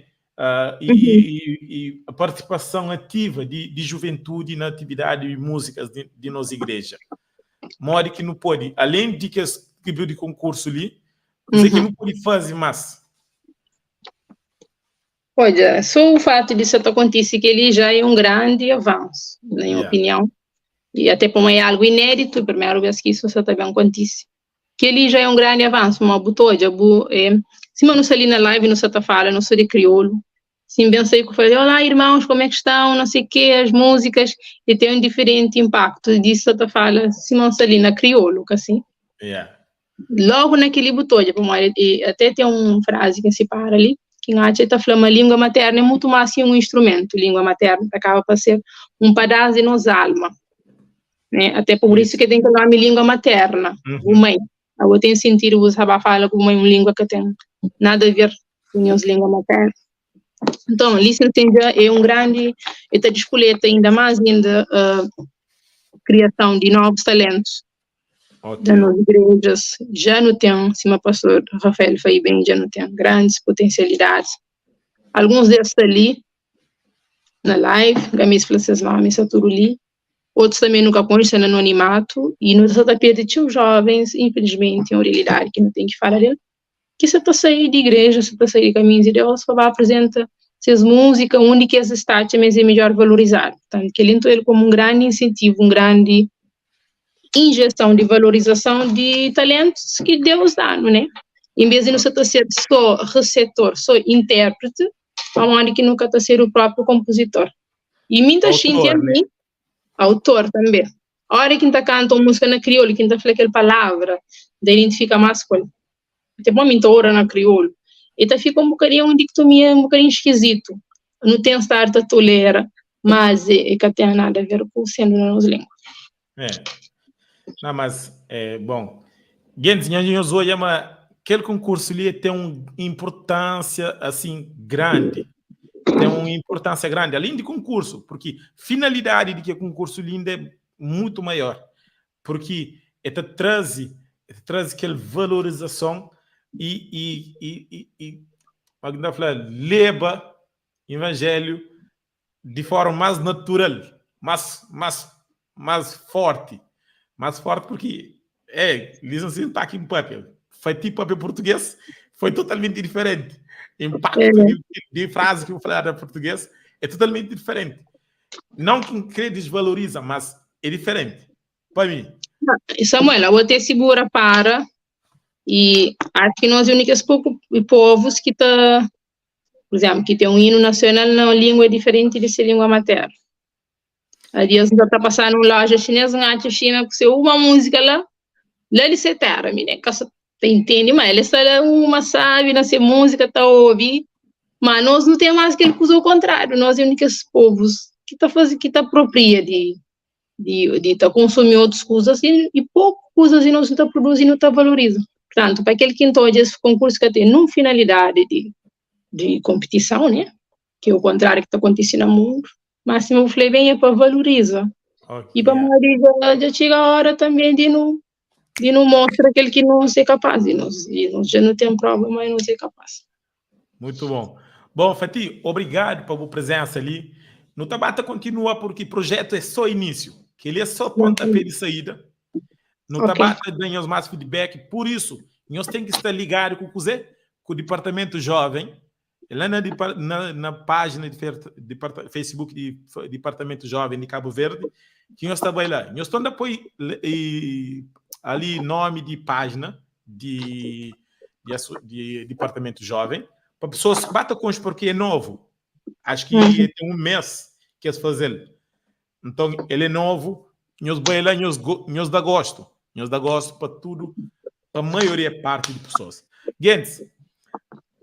E a participação ativa de juventude na atividade de músicas de nossa igreja. Modo que não pode, além de que viu de concurso ali, dizer que não pode fazer mais. Olha, só o fato disso acontecer que ele já é um grande avanço, na minha opinião. E até para mim é algo inédito, a primeira vez que isso também acontece. Que ele já é um grande avanço, mas se eu não sei ali na live, não sei se fala, não sou de crioulo. Sim, bem sei que eu falei, olá irmãos, como é que estão, não sei o quê, as músicas, e tem um diferente impacto disso, se fala, se não sei ali na crioulo, assim. Logo naquele botão, até tem uma frase que se para ali, que a gente está falando, a língua materna é muito mais que um instrumento, a língua materna acaba para ser um pedaço de nossa alma, né? Até por isso que tem que falar a minha língua materna, mãe. Eu tenho sentido você falar com uma língua que tem nada a ver com a nossa língua materna. Então, licenciatura é um grande, está despoleta ainda mais ainda criação de novos talentos. Das nossas igrejas, já não tem, se o pastor Rafael foi bem, já não tem grandes potencialidades. Alguns desses ali, na live, Gamis Frances Mames, ali, outros também nunca conhecem no anonimato, e não está perdendo jovens, infelizmente, é uma realidade que não tem que falar dele, que se está sair de igreja, se está sair de caminhos de Deus, só vai apresentar essas músicas, onde que essa estátua mas é melhor valorizar. Portanto, que ele entrou como um grande incentivo, um grande injeção de valorização de talentos que Deus dá, não é? Em vez de não ser só receptor, só intérprete, onde que nunca está ser o próprio compositor. E muita gente também, autor também. A hora que a gente canta uma música na crioula, que a gente fala aquela palavra, daí identifica mais coisa. Até uma mentora na crioula. E tá fica um bocadinho, uma dicotomia, um bocadinho esquisito. Não tem certa tolera, mas é que tem nada a ver com sendo na nossa língua. Não, mas, bom, gente, aquele concurso ali tem uma importância, assim, grande. Tem uma importância grande, além de concurso, porque a finalidade de que o concurso ali é muito maior, porque traz aquela valorização e leva o evangelho de forma mais natural, mais forte. Mais forte porque licenciado está aqui em papel. Foi tipo papel português, foi totalmente diferente. O impacto de frase que eu falei em português é totalmente diferente. Não que desvaloriza, mas é diferente. Para mim. Samuel, eu vou ter segura para, e acho que nós únicos povos que tá, por exemplo, que tem um hino nacional na língua diferente de sua língua materna. A Deus já está passando uma loja chinesa na China, que se uma música lá ele se terra, menina, que entende, mas ele está uma sabe, nessa música está ouvindo, mas nós não temos mais que ele usa o contrário, nós é únicos povos que está fazendo, que está apropria de consumir outras coisas e pouco coisas e nós não está produzindo, não está valorizando. Portanto, para aquele que então esse concurso que tem não finalidade de competição, né? Que é o contrário que está acontecendo no mundo, mas se eu falei bem é para valorizar. Okay. E para a já chega a hora também de não mostrar aquele que não é capaz, e nós já não tem prova, mas não é capaz. Muito bom. Bom, Fati, obrigado pela presença ali. No Tabata continua porque o projeto é só início, que ele é só pontapé de saída. No Tabata ganhamos mais feedback, por isso nós temos que estar ligados com o Departamento Jovem, lá na página de Facebook do Departamento Jovem de Cabo Verde, que nós estamos lá. Nós estamos depois ali nome de página de Departamento Jovem, para pessoas que batam com os porque é novo. Acho que tem um mês que é fazer. Então, ele é novo. Nós vamos lá, nós dá gosto. Nós dá gosto para tudo, para a maioria parte de pessoas. Gente,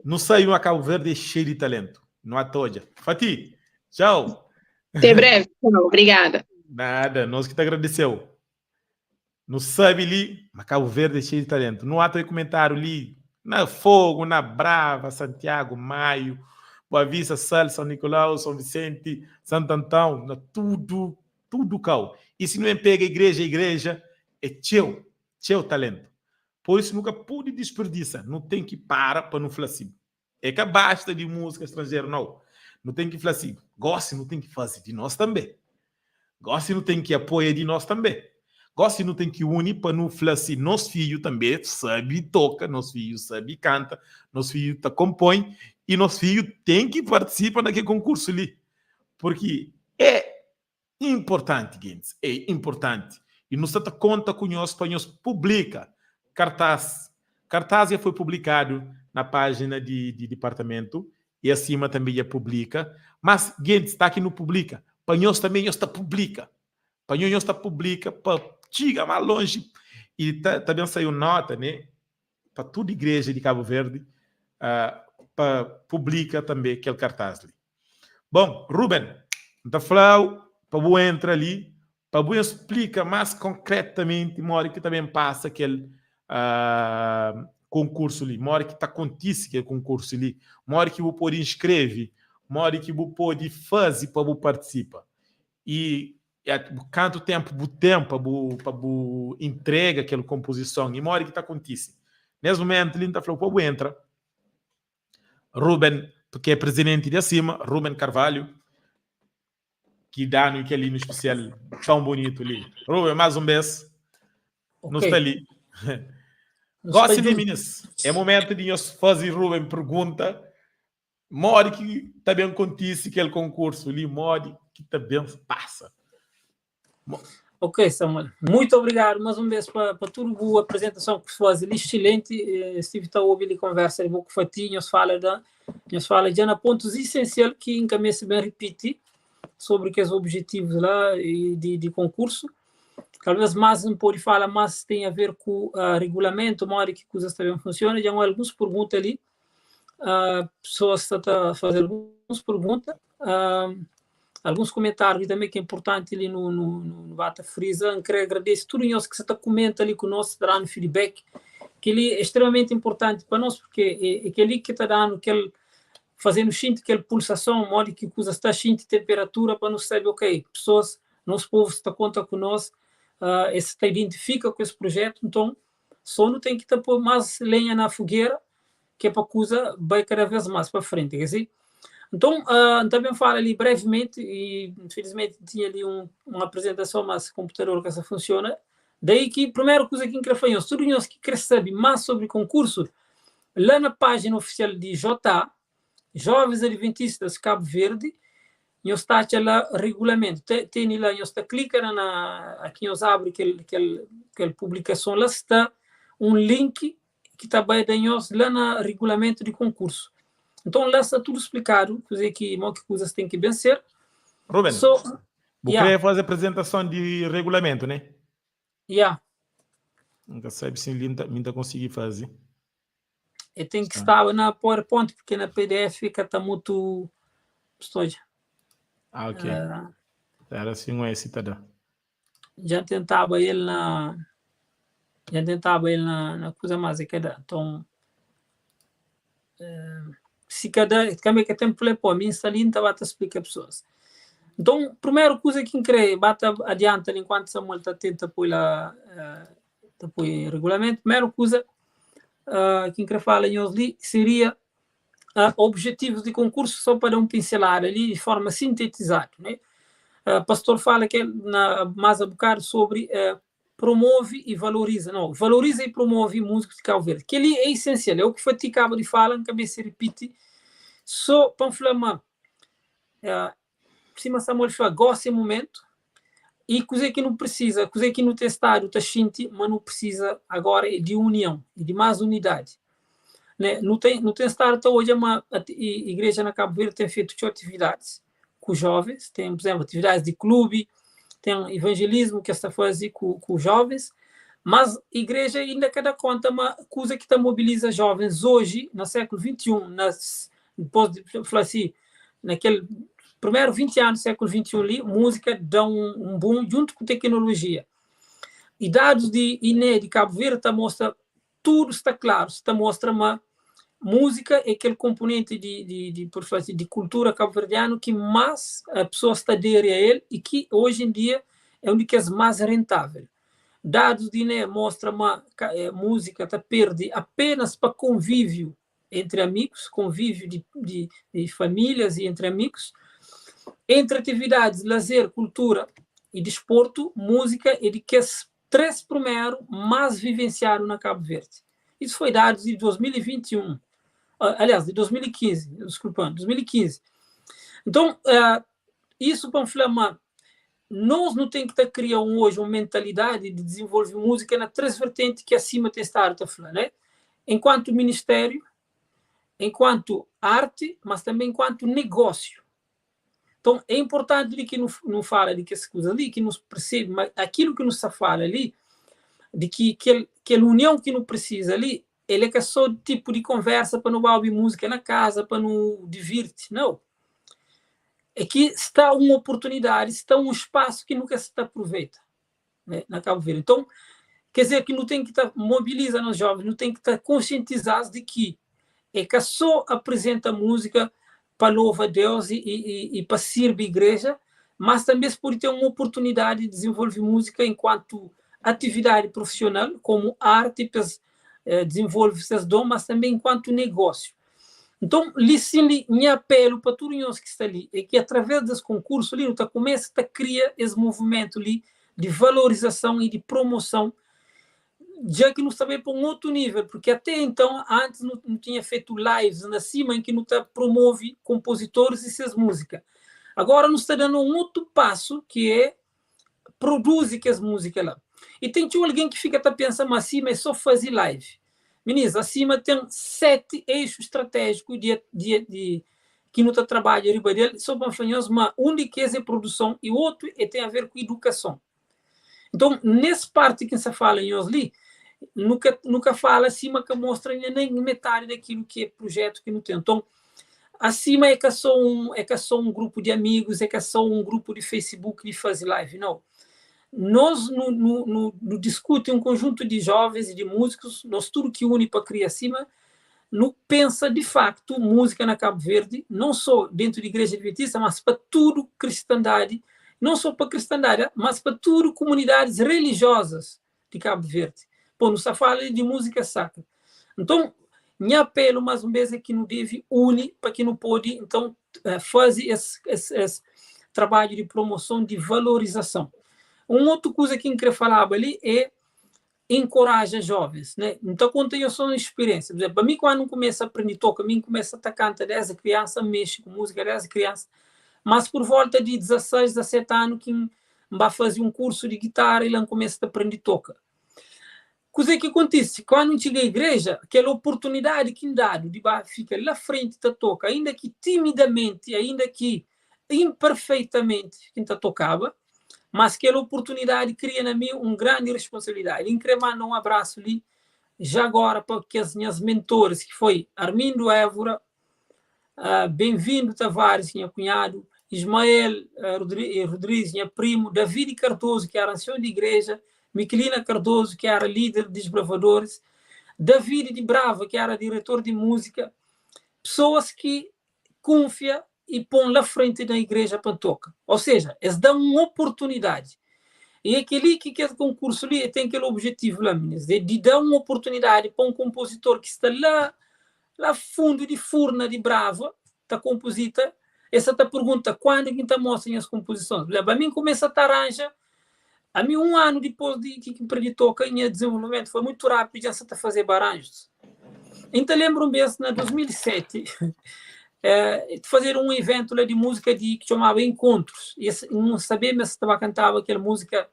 não saiu a Cabo Verde cheio de talento. Não há toja. Fati, tchau. Até breve. Obrigada. Nada, nós que te agradeceu. Não sabe ali, mas Cabo Verde é cheio de talento. Não há teu comentário ali, na Fogo, na Brava, Santiago, Maio, Boa Vista, Sal, São Nicolau, São Vicente, Santo Antão, tudo cal. E se não pega igreja, é teu talento. Por isso nunca pude desperdiçar. Não tem que parar para não falar assim. É que basta de música estrangeira, não. Não tem que falar assim. Goste, não tem que fazer de nós também. Goste, não tem que apoiar de nós também. Goste, não tem que unir para não falar assim. Nosso filho também sabe toca, nosso filho sabe canta, nosso filho compõe e nosso filho tem que participar naquele concurso ali. Porque é importante, gente. É importante. E não se dá conta com nós, para nós publica cartaz. Cartaz já foi publicado na página de departamento e acima também já publica. Mas, gente, está aqui no publica. Para nós também está publica. Para nós está publica, para chegar mais longe. E também saiu nota, né? Para toda a igreja de Cabo Verde, para publica também aquele cartaz ali. Bom, Ruben, então falou, para você entrar ali, para você explicar mais concretamente, uma hora que também passa aquele concurso ali, uma hora que acontece aquele concurso ali, uma hora que você pode inscrever, uma hora que você pode fazer para você participar. E quanto tempo para você entrega aquela composição, e uma hora que acontece. Nesse momento, ele está falando, para você entrar. Ruben, porque é presidente de acima, Ruben Carvalho, que dá no que ali no especial tão bonito ali. Ruben, mais um beijo. Okay. Não está ali. Gosto de meninas. É momento de nós fazer, Ruben, pergunta. Mori que também acontece aquele concurso ali, mori que também passa. Ok, Samuel. Muito obrigado. Mais um beijo para tudo. Boa apresentação que faz ali, excelente. Estive a ouvir a conversa com o Fati, nos fala de pontos essenciais que encaminha-se bem repetir sobre os objetivos lá de concurso. Talvez mais não pode falar, mas tem a ver com o regulamento, uma hora que coisas também funcionam. Já há algumas perguntas ali. Pessoas estão a fazer algumas perguntas. Alguns comentários também que é importante ali no Bata Frisa. Quero agradecer tudo isso que você está comentando ali conosco, dando feedback, que ele é extremamente importante para nós, porque é aquele que está dando, fazendo sentir aquela pulsação, modo que coisa está sentindo temperatura para nós saber, ok, pessoas, nosso povo está conta conosco, está identifica com esse projeto, então só não tem que pôr mais lenha na fogueira, que é para a coisa vai cada vez mais para frente, quer dizer? Então, também falo ali brevemente, e infelizmente tinha ali uma apresentação, mas o computador que essa funciona. Daí que a primeira coisa que quer fazer, tudo nós que quer saber mais sobre o concurso, lá na página oficial de JA, Jovens Adventistas Cabo Verde, nós está lá regulamento, tem lá, nós está clica na aqui nós abre aquela publicação, lá está um link que está bem de nós lá no regulamento de concurso. Então lá está tudo explicado, que coisas tem que vencer. Ruben, So, queria fazer a apresentação de regulamento, né? Nunca sabe se ainda conseguir fazer. E tem que estar na PowerPoint, porque na PDF fica tá muito... Ok. Era assim uma citada. Já tentava ele na coisa mais que dá. Então, se cada que tempo le pô, me instalei, estava a explicar a pessoas. Então, primeira coisa que creio, bata adianta enquanto Samuel está tenta apoiar o regulamento. Primeira coisa que creio falar ali seria objetivos de concurso, só para um pincelar ali de forma sintetizada, né? Pastor fala que na mais a bocado sobre promove e valoriza. Não, valoriza e promove músicos de Cabo Verde. Que ele é essencial, é o que foi acaba de falar, não cabe se repite. Só para falar, cima Samuel fala, gosta em momento, e coisa que não precisa, coisa que não tem estado, está sentindo, mas não precisa agora de união, e de mais unidade. Né? Não tem estado até hoje, a igreja na Cabo Verde tem feito atividades com jovens, tem, por exemplo, atividades de clube, tem evangelismo que está fazendo com jovens, mas a igreja ainda quer conta uma coisa que mobiliza jovens hoje, no século XXI, depois de falar assim, naquele primeiro 20 anos do século XXI ali, música dá um boom junto com tecnologia. E dados de INE de Cabo Verde mostra tudo está claro, está mostra uma música é aquele componente de cultura cabo-verdiana que mais a pessoa está aderindo a ele e que hoje em dia é um dos mais rentável. Dados de INE mostram uma música está perde apenas para convívio entre amigos, convívio de famílias e entre amigos. Entre atividades, lazer, cultura e desporto, música é de que as três primeiros mais vivenciaram na Cabo Verde. Isso foi dados de 2021. Aliás, de 2015, desculpando, 2015. Então, isso para falar, nós não temos que criar hoje uma mentalidade de desenvolver música na três vertentes que acima tem estado a falar, né? Enquanto ministério, enquanto arte, mas também enquanto negócio. Então, é importante que não fala de que essa coisa ali, que nos percebe, mas aquilo que nos fala ali, de que a união que não precisa ali, ele é só tipo de conversa para não ouvir música na casa, para não divertir. Não. É que está uma oportunidade, está um espaço que nunca se aproveita, né, na Cabo Verde. Então, quer dizer que não tem que estar mobilizando os jovens, não tem que estar conscientizados de que é que só apresenta música para louvar a Deus e para servir a igreja, mas também se pode ter uma oportunidade de desenvolver música enquanto atividade profissional, como arte, desenvolve esses dons, mas também enquanto negócio. Então, minha apelo para todos nós que estão ali é que, através desse concurso, ali, começa a criar esse movimento ali de valorização e de promoção, já que não está para um outro nível, porque até então, antes não tinha feito lives na cima em que não promove compositores e suas músicas. Agora não está dando um outro passo, que é produzir as músicas lá. E tem alguém que fica pensando acima é só fazer live. Meninas, acima tem 7 eixos estratégicos que não está trabalhando riba dele, só para falar, mas um de que é produção e o outro tem a ver com educação. Então, nessa parte que se fala em Osli, nunca fala acima que mostra nem metade daquilo que é projeto que não tem. Então, acima é que é só um grupo de amigos, é que é só um grupo de Facebook de fazer live. Não. Nós no discute um conjunto de jovens e de músicos, nós tudo que une para criar acima, não pensa de facto música na Cabo Verde, não só dentro da igreja adventista, mas para tudo cristandade, não só para cristandade, mas para tudo comunidades religiosas de Cabo Verde. Pô, não se fala de música sacra. Então, meu apelo mais uma vez é que não deve unir para que não pode então fazer esse trabalho de promoção, de valorização. Uma outra coisa que eu queria falar ali é encorajar jovens, né? Então, quando eu sou uma experiência, por exemplo, para mim, quando eu começo a aprender tocar, a mim começa a cantar desde criança, mexe com música desde criança, mas por volta de 16, 17 anos que vai fazer um curso de guitarra e lá começa a aprender a tocar. Coisa que acontece, quando chega à igreja, aquela oportunidade que dado de ficar lá frente da toca, ainda que timidamente, ainda que imperfeitamente, que tocava, mas aquela oportunidade cria na mim uma grande responsabilidade. Incremando um abraço ali, já agora para que as minhas mentores, que foi Armindo Évora, Bem-vindo Tavares, minha cunhado, Ismael Rodrigues, minha primo, David Cardoso, que era ancião de igreja, Miquelina Cardoso, que era líder dos bravadores, David de Brava, que era diretor de música, pessoas que confiam e põem lá frente da igreja para tocar. Ou seja, eles dão uma oportunidade. E aquele que quer concurso ali tem aquele objetivo lá, de dar uma oportunidade para um compositor que está lá fundo de furna de Brava, está composita, essa te pergunta quando é que está mostrando as composições. Para mim começa a arranja. A mim, um ano depois de que aprendi tocar em desenvolvimento, foi muito rápido, já se está a fazer arranjos. Então, lembro-me, em 2007, de fazer um evento lá de música que chamava Encontros. E não sabia se estava a cantar aquela música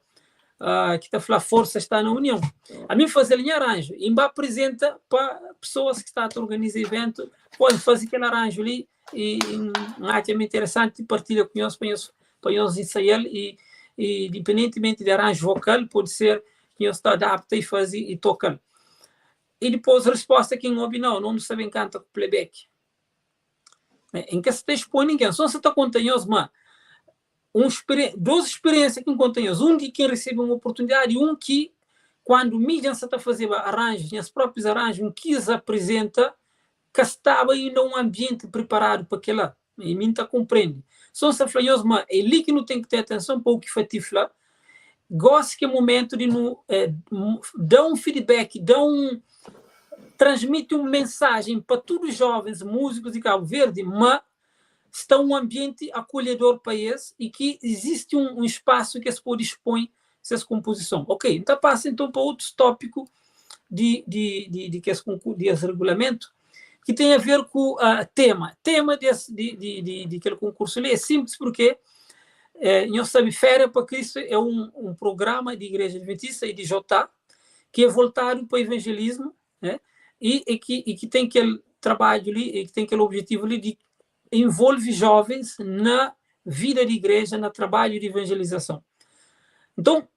que está a falar Força está na União. A mim, fazer em arranjo. E me apresenta para pessoas que estão a organizar evento, podem fazer aquele arranjo ali. E é muito interessante, partilha com nós, para nós ensaiar e independentemente de arranjo vocal, pode ser que eu estou adapta e fazer e tocar. E depois a resposta que não sabem cantar com playback. Em que se está expondo ninguém, só se está contando, mas duas experiências que contém, um de quem recebe uma oportunidade e um que, quando o mídia está a fazer arranjos, os próprios arranjos, um que se apresenta, que estava ainda um ambiente preparado para aquela. E mim está compreende. São se falhos, mas é ali que não tem que ter atenção para o que fatifla. Gosto que é momento de dar um feedback, transmite uma mensagem para todos os jovens músicos de Cabo Verde, mas está um ambiente acolhedor para eles e que existe um espaço que se pode expor essas composições. Ok, então passa então para outros tópicos de esse regulamento, que tem a ver com o tema. Tema daquele concurso ali é simples porque nós sabemos Férias para Cristo é um programa de Igreja Adventista e de Jotá que é voltado para o evangelismo, né? e que tem aquele trabalho ali, e que tem aquele objetivo ali de envolver jovens na vida de igreja, no trabalho de evangelização. Então,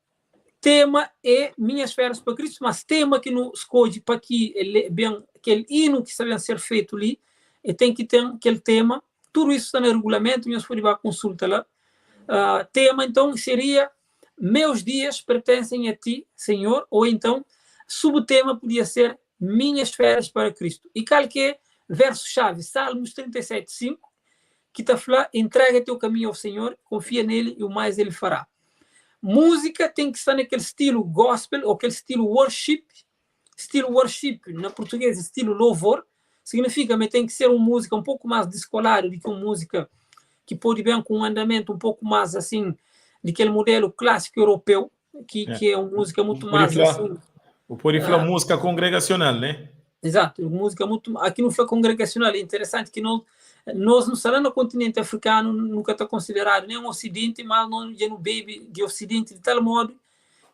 tema é Minhas Férias para Cristo, mas tema que não escolhe para que aquele hino que está a ser feito ali, e tem que ter aquele tema, tudo isso está no regulamento, nós podemos consultar lá. Tema, então, seria Meus Dias Pertencem a Ti, Senhor, ou então, subtema podia ser Minhas Férias para Cristo. E qual que é verso-chave? Salmos 37:5, que está falando, entrega teu caminho ao Senhor, confia nele e o mais ele fará. Música tem que estar naquele estilo gospel, ou aquele estilo worship. Estilo worship, na português, estilo louvor, significa que tem que ser uma música um pouco mais descolada do que uma música que pode bem com um andamento um pouco mais assim, daquele modelo clássico europeu, que é uma música muito mais assim. O Purifla música congregacional, né? Exato, música muito. Aqui não foi congregacional, é interessante que nós no salão do continente africano nunca está considerado nem um ocidente, mas não já no baby de ocidente de tal modo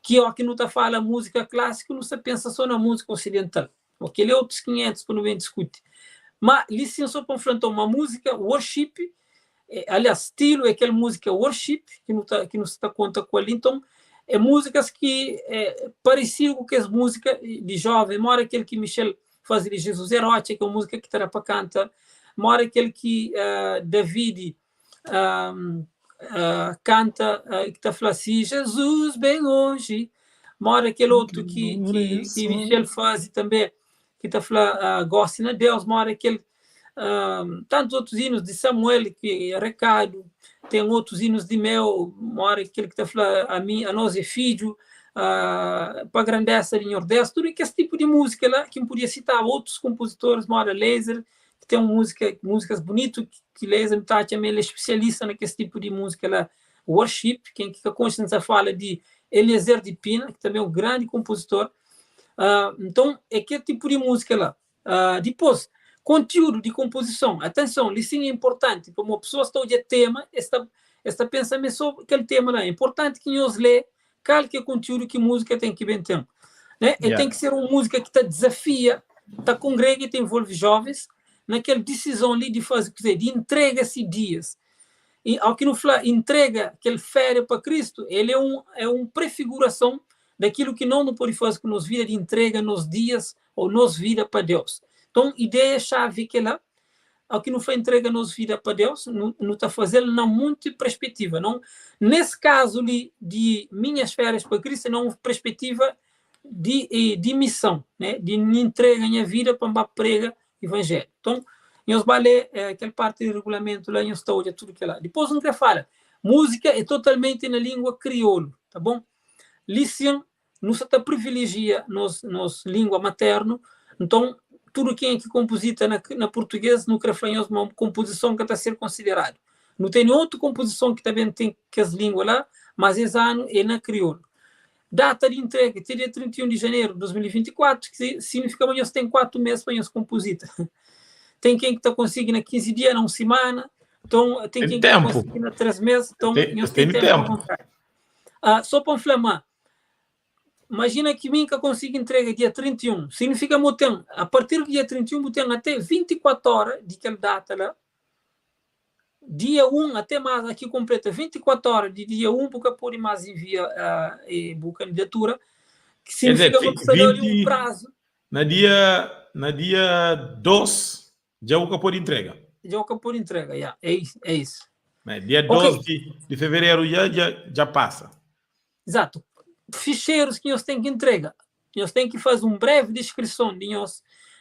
que aqui não está falando música clássica, não se pensa só na música ocidental. Aquele é outros 500 para não bem discutir. Mas licença para enfrentar uma música worship, aliás, estilo é aquela música worship que não se está conta com ele. Então, é músicas que pareciam com as músicas de jovem, mora aquele que Michel fazia de Jesus Erote, que é uma música que está para cantar, mora aquele que David canta, que está falando assim, Jesus bem hoje, mora aquele outro que Michel faz também, que está falando, gosta de Deus, mora aquele, tantos outros hinos de Samuel, que é recado, tem outros hinos de Mel, mora aquele que está falando, a nós é filho, para a grandeza de Nordeste, tudo esse tipo de música lá, que eu podia citar outros compositores, mora Laser, que tem músicas bonitas, que Laser também é especialista naquele tipo de música lá, worship, quem que a Constância fala de Eliezer de Pina, que também é um grande compositor. Então, é aquele tipo de música lá. Depois, Conteúdo de composição. Atenção, isso é importante. Como a pessoa está a tema, está pensando sobre aquele tema lá. É importante que nós lê qual que é o conteúdo que a música tem que bem ter. Né? E tem que ser uma música que te desafia, te congrega e te envolve jovens naquela decisão ali de fazer, de entrega-se dias. E ao que não fala, entrega aquele férias para Cristo, ele é uma prefiguração daquilo que não pode fazer com nos vida de entrega nos dias ou nos vida para Deus. Então, ideia-chave que lá, ao que não foi entrega nos vida para Deus, não está fazendo na muita perspectiva. Não, nesse caso ali, de minhas férias para Cristo, não perspectiva de missão, né? De entrega minha vida para uma prega evangelho. Então, nós balé aquela parte do regulamento lá, nós estamos tudo que lá. Depois, não quer falar, música é totalmente na língua crioulo, tá bom? Lição, nos está privilegia nos língua materna, então, tudo quem é que composita na português, não quer falar uma composição que está a ser considerada. Não tem outra composição que também tem que as línguas lá, mas esse ano é na crioulo. Data de entrega, dia 31 de janeiro de 2024, que significa que nós temos 4 meses para nós compositar. Tem quem que está conseguindo 15 dias, não semana. Então, tem quem que está conseguindo 3 meses. Então, nós temos tempo. Só para inflamar. Imagina que mim que consigo entrega dia 31. Significa que eu tenho, a partir do dia 31, eu tenho até 24 horas de aquela data lá. Dia 1, até mais aqui completa 24 horas de dia 1, porque pode mais enviar a candidatura. Que significa que eu tenho um prazo. Na dia 2, já o por entrega. Já o por entrega, yeah. É isso. Dia 2 de fevereiro já passa. Exato. Ficheiros que nós temos que entregar. Nós temos que fazer uma breve descrição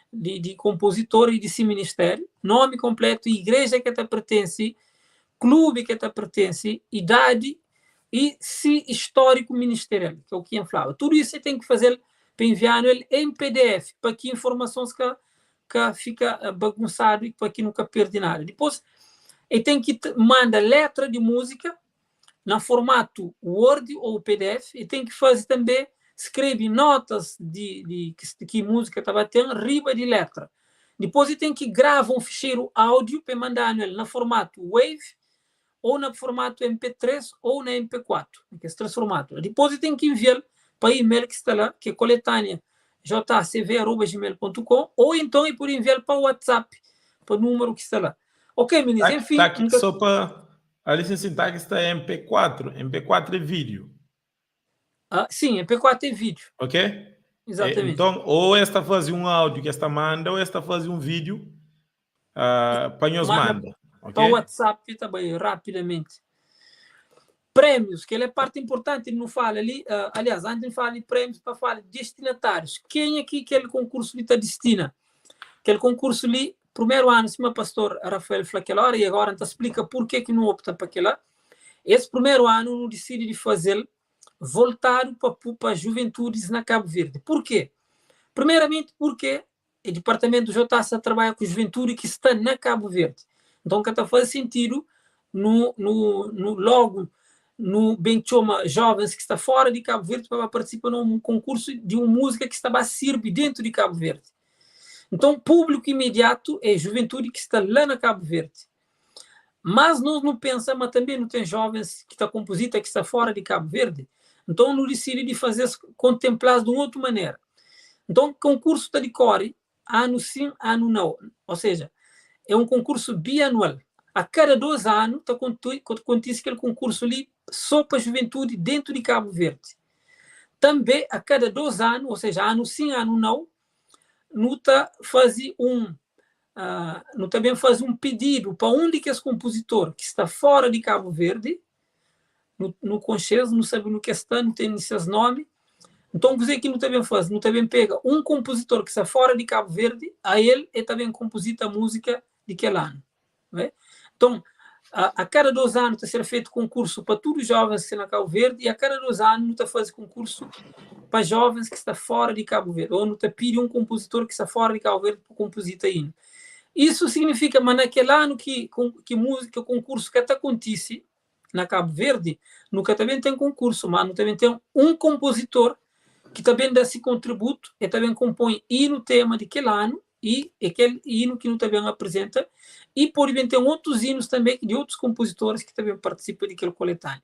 de compositor e desse ministério, nome completo, igreja que te pertence, clube que te pertence, idade e se histórico ministerial, que é o que eu falava. Tudo isso você tem que fazer para enviar ele em PDF, para que informações que fica bagunçado e para que nunca perde nada. Depois, ele tem que mandar letra de música no formato Word ou PDF, e tem que fazer também, escreve notas de que música estava tendo, riba de letra. Depois ele tem que gravar um ficheiro áudio para mandar ele no formato Wave, ou no formato MP3, ou na MP4, que é esse formato. Depois ele tem que enviar para e-mail que está lá, que é coletânea jcv@gmail.com, ou então ele pode enviar para o WhatsApp, para o número que está lá. Ok, meninos, enfim. Tá aqui só para... A licença sintaxe está em MP4. MP4 é vídeo. Sim, MP4 é vídeo. Ok? Exatamente. Então, ou esta faz um áudio que esta manda, ou esta faz um vídeo para nos manda. Okay? Para o WhatsApp também, rapidamente. Prêmios, que ele é parte importante, ele não fala ali. Aliás, antes de falar de prêmios, para falar de destinatários. Quem aqui aquele concurso ali está destina? Aquele concurso ali, primeiro ano, se meu pastor Rafael falou aquela hora, e agora então explica por que não opta para aquela. Esse primeiro ano não decide de fazer voltado para juventudes na Cabo Verde. Por quê? Primeiramente porque o departamento já está a trabalhar com juventude que está na Cabo Verde. Então, que está faz sentido logo no bem chama jovens que está fora de Cabo Verde para participar num concurso de uma música que estava a servir dentro de Cabo Verde. Então, público imediato é juventude que está lá na Cabo Verde. Mas nós não pensamos, mas também não tem jovens que está composita que está fora de Cabo Verde. Então, não decide de fazer contemplados de uma outra maneira. Então, o concurso está de core, ano sim, ano não. Ou seja, é um concurso bianual. A cada 2 anos, acontece aquele concurso ali só para a juventude dentro de Cabo Verde. Também, a cada 2 anos, ou seja, ano sim, ano não, também faz um pedido para onde que esse compositor que está fora de Cabo Verde, no Conchês, não sabe no que está, não tem esses nomes. Então, você que não também faz, não também pega um compositor que está fora de Cabo Verde, a ele é também composita a música de aquele ano. Né? Então, a cada 2 anos está a ser feito concurso para todos os jovens que estão na Cabo Verde, e a cada 2 anos está fazendo concurso para jovens que estão fora de Cabo Verde, ou não está pedindo um compositor que está fora de Cabo Verde para compositar aí. Isso significa, mas naquele ano que música, concurso que até acontece na Cabo Verde, nunca também tem concurso, mas também tem um compositor que também dá esse contributo e também compõe no tema daquele ano e aquele hino que não também apresenta, e por exemplo tem outros hinos também de outros compositores que também participam daquele coletâneo.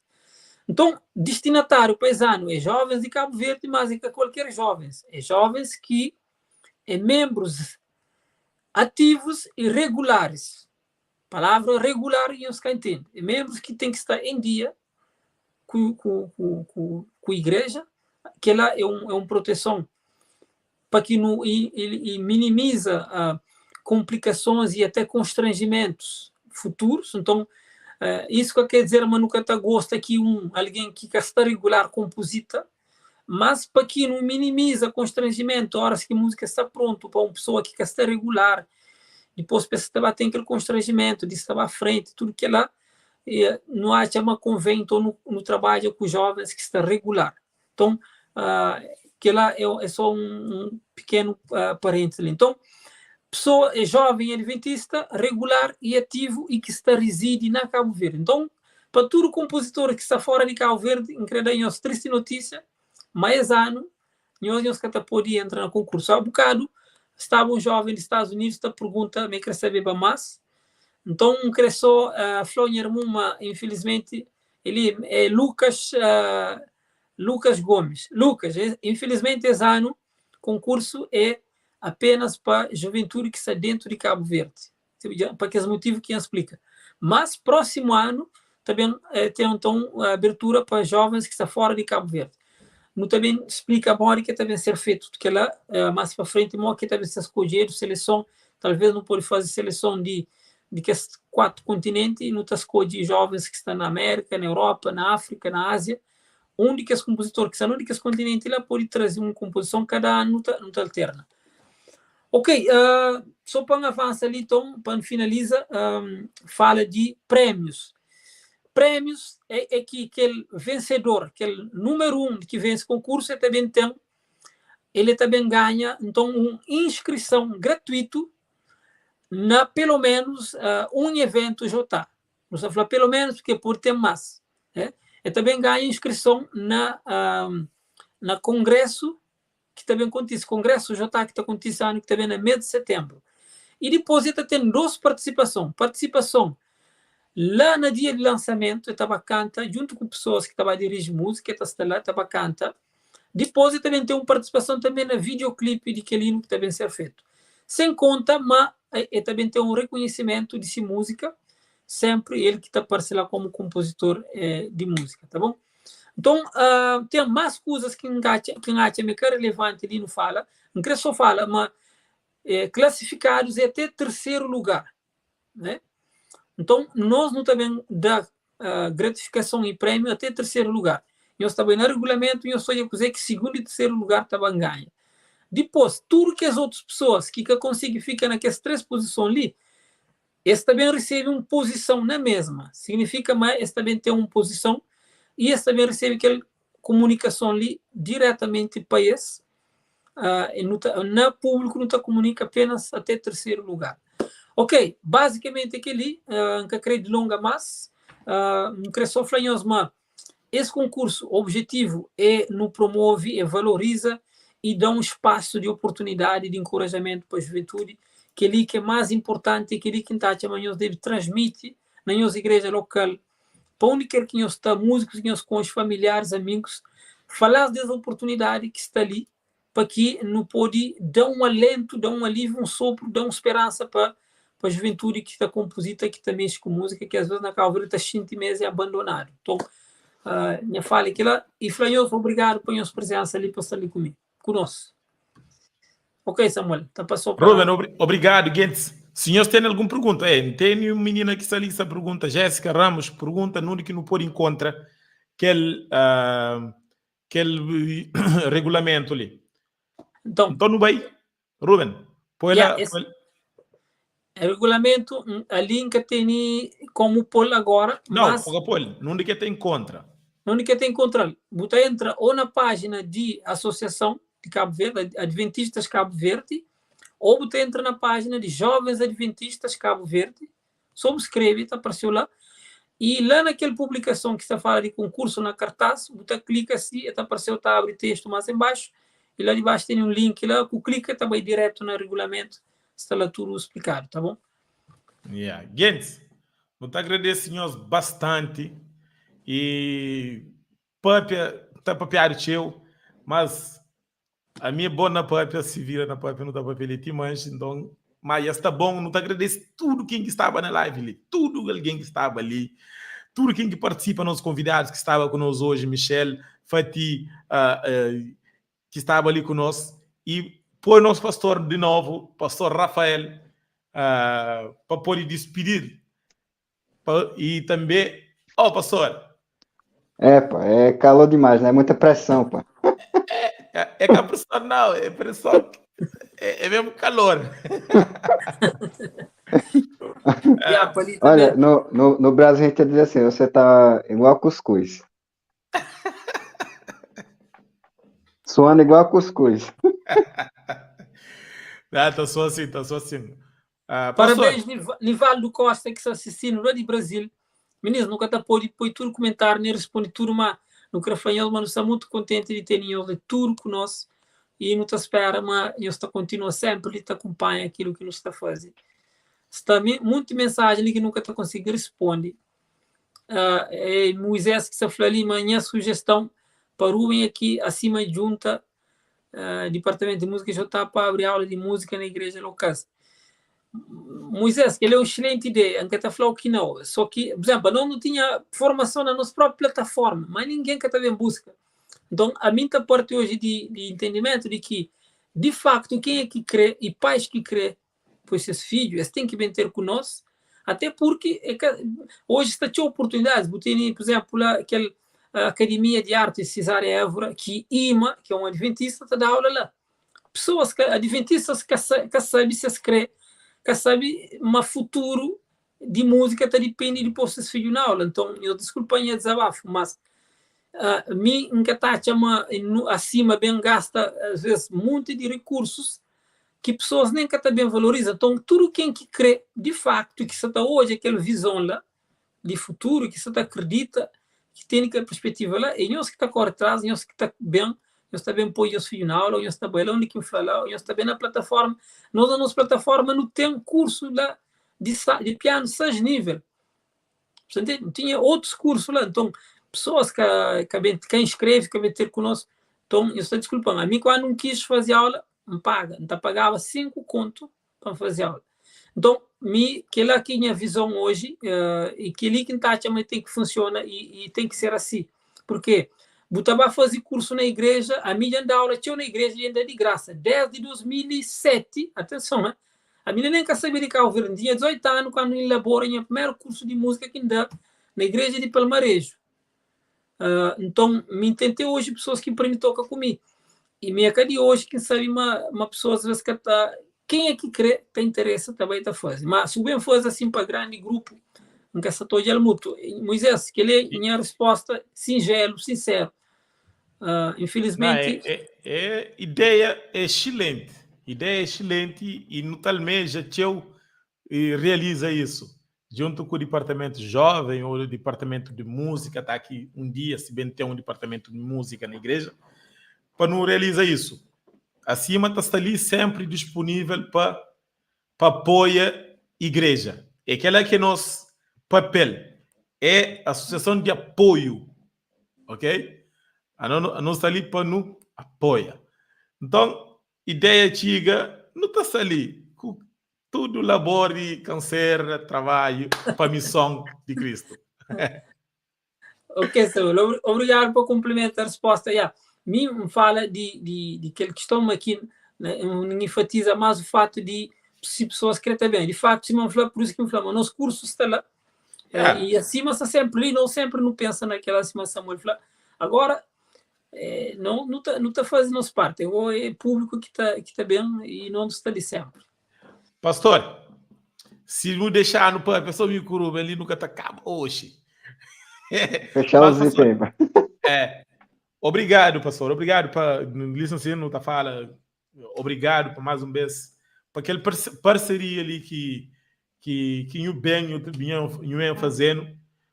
Então, destinatário paisano é jovens de Cabo Verde, mas é qualquer jovens. É jovens que é membros ativos e regulares. Palavra regular em os entende. É membros que têm que estar em dia com a igreja, que ela é uma proteção para que não ele minimiza complicações e até constrangimentos futuros. Então, isso que quer dizer, mas nunca está gosta que alguém que está regular composita, mas para que não minimiza constrangimento, horas que a música está pronta para uma pessoa que está regular, depois pessoa tem aquele constrangimento de estar à frente, tudo que ela não acha uma convento ou no trabalho com jovens que está regular. Então, que lá é só um pequeno parênteses. Então, pessoa é jovem adventista, regular e ativo e que está reside na Cabo Verde. Então, para todo compositor que está fora de Cabo Verde, incrível, triste notícia, mais ano, nós que pode entrar no concurso. Há um bocado, estava um jovem dos Estados Unidos, está pergunta, me quer saber mais. Então, cresceu a Flônia Muma, infelizmente, ele é Lucas Gomes. Lucas, infelizmente, esse ano, concurso é apenas para a juventude que está dentro de Cabo Verde, para aqueles motivos que eu explica. Mas, próximo ano, também tem, então, a abertura para jovens que estão fora de Cabo Verde. Não também explica a hora que também ser feito, porque lá, mais para frente, que também se escolher seleção, talvez não pode fazer seleção de que 4 continentes, e não está escolher jovens que estão na América, na Europa, na África, na Ásia, onde que os compositores que estão nos continentes lá pode trazer uma composição, cada ano não está alterna. Ok, só para avançar ali, então, para finalizar, fala de prêmios. Prêmios é que aquele vencedor, aquele número 1 que vence o concurso, ele também ganha, então, uma inscrição gratuita na, pelo menos, um evento JA. Não se fala pelo menos, porque pode ter mais. Ele também ganha inscrição na congresso, que também acontece, congresso JA que está acontecendo, que também é mês de setembro. E depois ele tem 2 participações. Participação lá no dia de lançamento, ele estava canta, junto com pessoas que estavam a dirigir música, ele estava canta. Depois ele também tem uma participação também no videoclipe de aquele hino que também ser feito. Sem conta, mas ele também tem um reconhecimento de música, sempre ele que está parcelado como compositor de música, tá bom? Então, tem mais coisas que acha me que é relevante ali não fala, não quer só fala, mas classificados até 3º lugar, né? Então, nós não também dá gratificação e prêmio até 3º lugar. Nós também no regulamento, nós só ia dizer que 2º e 3º lugar também ganha. Depois, tudo que as outras pessoas que conseguem ficar naquelas 3 posições ali, eles também recebem uma posição na mesma. Significa que eles também têm uma posição e eles também recebem aquela comunicação ali diretamente para eles. No público não está comunica apenas até 3º lugar. Ok, basicamente aquele, que creio de longa mais, não creio só falar, mas esse concurso, o objetivo é no promove e valoriza e dá um espaço de oportunidade, de encorajamento para a juventude, que ali que é mais importante, que ali que nós deve transmitir na nossa igreja local, para onde quer que nós está, músicos, nós com os familiares, amigos, falar dessa oportunidade que está ali, para que não pode dar um alento, dar um alívio, um sopro, dar uma esperança para a juventude que está composita, que também mexe com música, que às vezes na Cabo Verde está 5 meses e abandonado. Então, minha fala aqui lá, e Flanhoso, obrigado por a nossa presença ali, para estar ali comigo, conosco. Ok, Samuel, tá passou para... Ruben, obrigado, Gentes. Senhores, tem alguma pergunta? Tem uma menina que está ali, essa pergunta, Jéssica Ramos, pergunta, no que não pode encontrar aquele regulamento ali. Então não vai, Ruben, põe lá. Regulamento, a link tem como pôr agora. Não, mas não de que tem contra. Não de que tem contra. Você entra ou na página de Associação de Cabo Verde, Adventistas Cabo Verde, ou você entra na página de Jovens Adventistas Cabo Verde, subscreve, está apareceu lá, e lá naquela publicação que está falando de concurso na cartaz, você clica assim, está apareceu, está abre texto mais embaixo, e lá debaixo tem um link lá, que clica, está bem direto no regulamento, está lá tudo explicado, tá bom? Yeah. Gente, eu te agradeço, senhores, bastante. E Papia, tá papiado teu, mas a minha boa na Papia se vira na Papia, não tá papel de mancha, então, mas está bom, não te agradeço tudo quem que estava na live ali, tudo alguém que estava ali, tudo quem que participa, nossos convidados que estava conosco hoje, Michel, Fati, que estava ali conosco, e por nosso pastor de novo, pastor Rafael, para poder despedir. E também, pastor, Pô, é calor demais, né? É muita pressão, pô. é que a pressão não, é pressão, é mesmo calor. Ali Olha, também. no Brasil a gente diz assim, você tá igual cuscuz. Suando igual cuscuz. Tá só assim, tá só assim. Parabéns, Pastor, Nivaldo Costa, que está assistindo lá de Brasil. Meninos, nunca está pôde pôr tudo comentário, nem responde tudo, mas no Crafanhol, mas está muito contente de ter de tudo conosco e não está espera, mas eu está continua sempre, ele te acompanha aquilo que nos está fazendo. Está muita mensagem ali que nunca está conseguindo responder. Moisés que se falou ali, mas minha sugestão para o aqui acima junta departamento de música já está para abrir aula de música na igreja local. Moisés, ele é uma excelente ideia, a gente está falando que não, só que, por exemplo, não tinha formação na nossa própria plataforma, mas ninguém que está em busca. Então, a minha parte hoje de entendimento de que, de facto, quem é que crê e pais que crê por esses filhos, eles têm que vir ter conosco, até porque hoje está tendo oportunidades. Botei, por exemplo, aquela Academia de Arte Cesária Évora, que IMA, que é um adventista, está dando aula lá. Pessoas adventistas que sabem se crê, que sabe, mas futuro de música tá depende de vocês filhos na aula. Então, eu desculpa em desabafo, mas mim que tá chama acima bem gasta às vezes muito de recursos que pessoas nem que bem valorizam. Então, tudo quem que crê de facto que você está hoje aquela visão lá de futuro, que você acredita que tem aquela perspectiva lá, e nós que está corre atrás, nós que está bem, nós está bem põe os filhos na aula, nós está bem onde que fala, nós está bem na plataforma. Nós na nossa plataforma não tem curso lá de piano 6 nível. Não tinha outros cursos lá. Então, pessoas que inscreve, que vem ter conosco, então, eu estou desculpando. A mim, quando não quis fazer aula, não paga. Então, pagava 5 conto para fazer aula. Então, que é aqui minha visão hoje, e que ali que também tem que funcionar e tem que ser assim. Porque Butaba fazer curso na igreja, a minha anda aula tinha na igreja e ainda de graça, desde 2007, atenção, né? A minha nem quer saber de cá, eu tinha 18 anos quando elabora o primeiro curso de música que ainda na igreja de Palmarejo. Então, me tentei hoje pessoas que aprendem tocar comigo. E me de hoje, quem sabe, uma pessoa às vezes que está. Quem é que crê, tem interesse, também está fazendo. Mas se bem faz assim para grande grupo, nunca se estou de muito. Moisés, que ele é minha resposta singelo, sincero. Infelizmente. Ideia excelente. Ideia excelente e no tal mês já realiza isso. Junto com o departamento jovem ou o departamento de música, está aqui um dia, se bem tem um departamento de música na igreja, para não realizar isso. Acima está ali sempre disponível para apoiar a igreja. É aquela que é nosso papel. É a associação de apoio. Ok? A nós está ali para nos apoiar. Então, ideia antiga não está ali. Tudo labor e câncer, trabalho para a missão de Cristo. Ok, Saúl, obrigado por complementar a resposta. Mim fala de aquela questão aqui, né, enfatiza mais o fato de se pessoas querem bem. De facto, se não falar, por isso que me fala, mas nos cursos está lá. E acima está sempre ali, não sempre não pensa naquela acima Samuel fala. Agora, não está fazendo nossa parte. É público que está bem e não está de sempre. Pastor, se não deixar no pão, a pessoa me curva, ele nunca está acaba hoje. Fechar os itens. Obrigado, pastor. Obrigado para licenciar não tá fala. Obrigado por mais um vez para aquela parceria ali que o bem eu fazendo,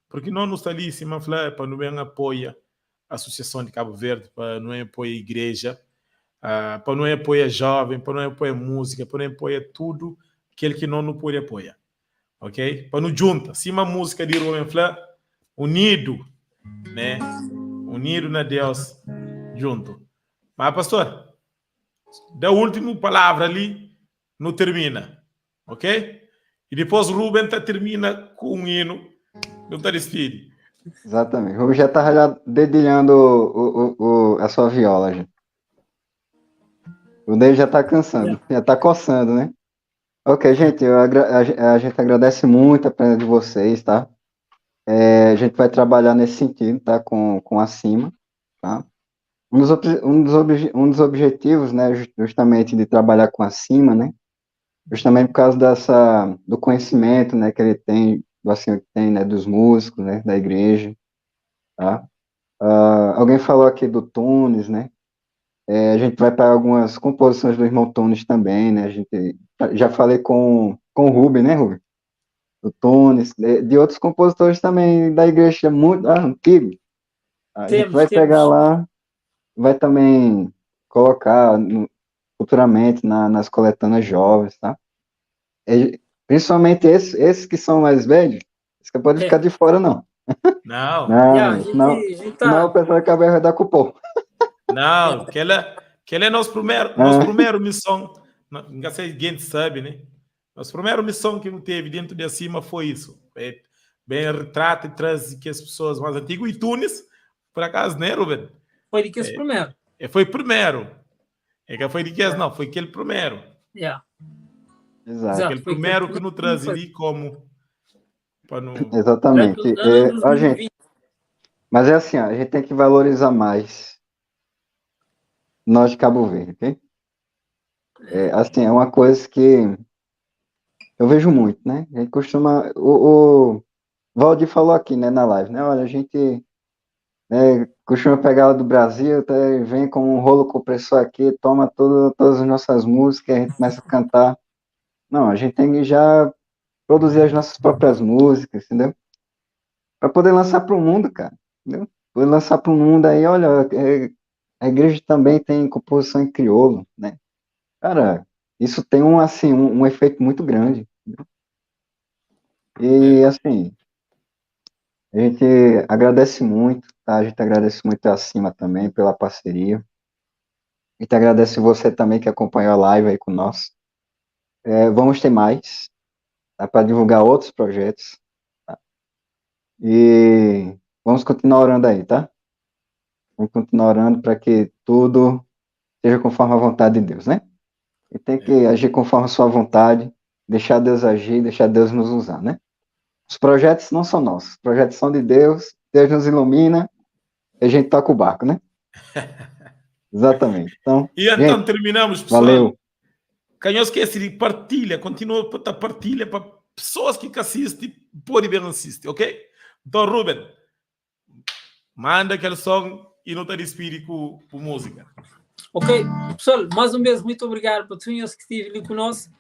porque não está ali cima para não bem apoia a Associação de Cabo Verde, para não apoia a igreja. para não apoiar jovem, para não apoiar música, para não apoiar tudo aquele que não pode apoiar. Ok? Para não junta. Se uma música de Rubem Flá, unido, né? Unido na Deus, junto. Mas, pastor, da última palavra ali, não termina. Ok? E depois Rubem termina com um hino, não está despedido. Exatamente. O Rubem já estava já dedilhando a sua viola. Já. O dele já está cansando, já está coçando, né? Ok, gente, a gente agradece muito a presença de vocês, tá? A gente vai trabalhar nesse sentido, tá? Com a Cima, tá? Um dos objetivos, né, justamente de trabalhar com a Cima, né? Justamente por causa do conhecimento, né, que ele tem, do assim que tem, né, dos músicos, né, da igreja, tá? Alguém falou aqui do Tunes, né? A gente vai para algumas composições do irmão Tunes também, né? A gente já falei com o Rubem, né, Rubem? Do Tunes, de outros compositores também da igreja muito antigo. A gente vai pegar lá, vai também colocar futuramente nas coletâneas jovens, tá? Principalmente esses que são mais velhos, eles que podem ficar de fora, não. Não. Não, o pessoal acaba vai dar cupom. Não, aquela é nossa primeira missão. Não sei se alguém sabe, né? Nossa primeira missão que não teve dentro de Cima foi isso. Bem retrato e traz que as pessoas mais antigas. E Tunis, por acaso, né, Rubem? Foi de que esse primeiro? Foi primeiro. Que foi de que não, foi aquele primeiro. Exato. Aquele primeiro que não traz ali como... Exatamente. Gente, mas é assim, a gente tem que valorizar mais nós de Cabo Verde, ok? Assim, é uma coisa que eu vejo muito, né? A gente costuma... O Valdir falou aqui, né, na live, né? Olha, a gente costuma pegar ela do Brasil, vem com um rolo compressor aqui, toma todas as nossas músicas, a gente começa a cantar. Não, a gente tem que já produzir as nossas próprias músicas, entendeu? Para poder lançar para o mundo, cara, entendeu? Poder lançar para o mundo aí, olha, a igreja também tem composição em crioulo, né? Cara, isso tem um efeito muito grande, entendeu? E, assim, a gente agradece muito, tá? A gente agradece muito a Cima também pela parceria. A gente agradece você também que acompanhou a live aí com nós. Vamos ter mais, tá? Para divulgar outros projetos, tá? E vamos continuar orando aí, tá? Vamos continuar orando para que tudo seja conforme a vontade de Deus, né? E tem que agir conforme a sua vontade, deixar Deus agir, deixar Deus nos usar, né? Os projetos não são nossos, os projetos são de Deus, Deus nos ilumina e a gente toca o barco, né? Exatamente. Então, gente, terminamos, pessoal. Valeu. Quem não esquece de partilha, continua a partilha para pessoas que assistem, podem ver assistir, ok? Então, Rubem, manda aquele som e não te despede com música. Ok, pessoal, mais uma vez, muito obrigado para todos que estiveram ali conosco.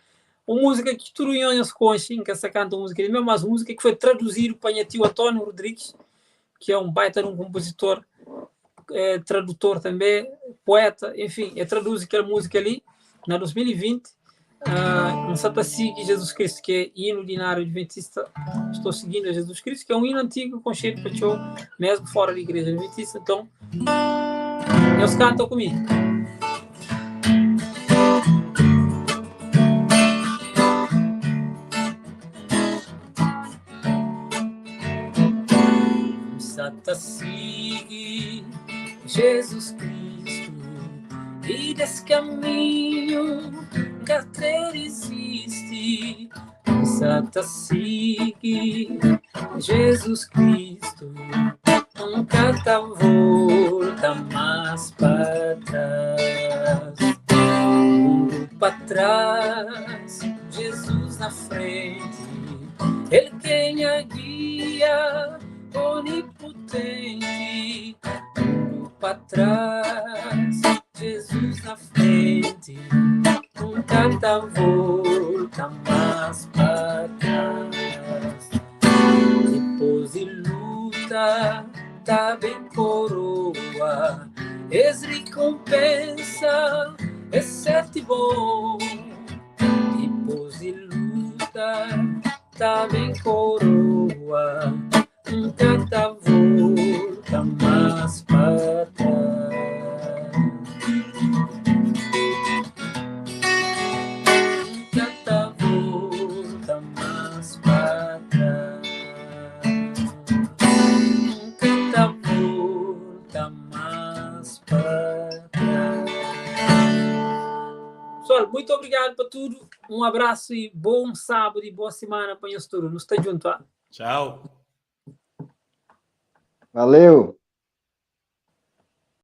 Uma música que tu não se conhece, que essa canta uma música, mesmo uma música que foi traduzida para o tio Antônio Rodrigues, que é um baita um compositor, tradutor também, poeta, enfim, traduz aquela música ali, na 2020, em Santa Sig Jesus Cristo, que é hino dinário adventista. Estou seguindo a Jesus Cristo, que é um hino antigo com cheiro de pachô, mesmo fora da igreja adventista. Então, eles cantam comigo. Santa Sig Jesus Cristo, e desse caminho que até existe. Santa Sig Jesus Cristo, nunca volta mais para trás. Mundo para trás, Jesus na frente, Ele tem a guia onipotente. Mundo para trás, Jesus na frente, nunca volta mais para trás. Depois de luta, tá bem coroa, es recompensa, é certo bom, e pôs e luta, tá bem coroa, nunca tá volta mais para trás. Nunca tá volta mais para trás. Nunca tá volta mais para trás. Pessoal, muito obrigado por tudo. Um abraço e bom sábado e boa semana para nós todos. Nos está junto. Tchau. Valeu!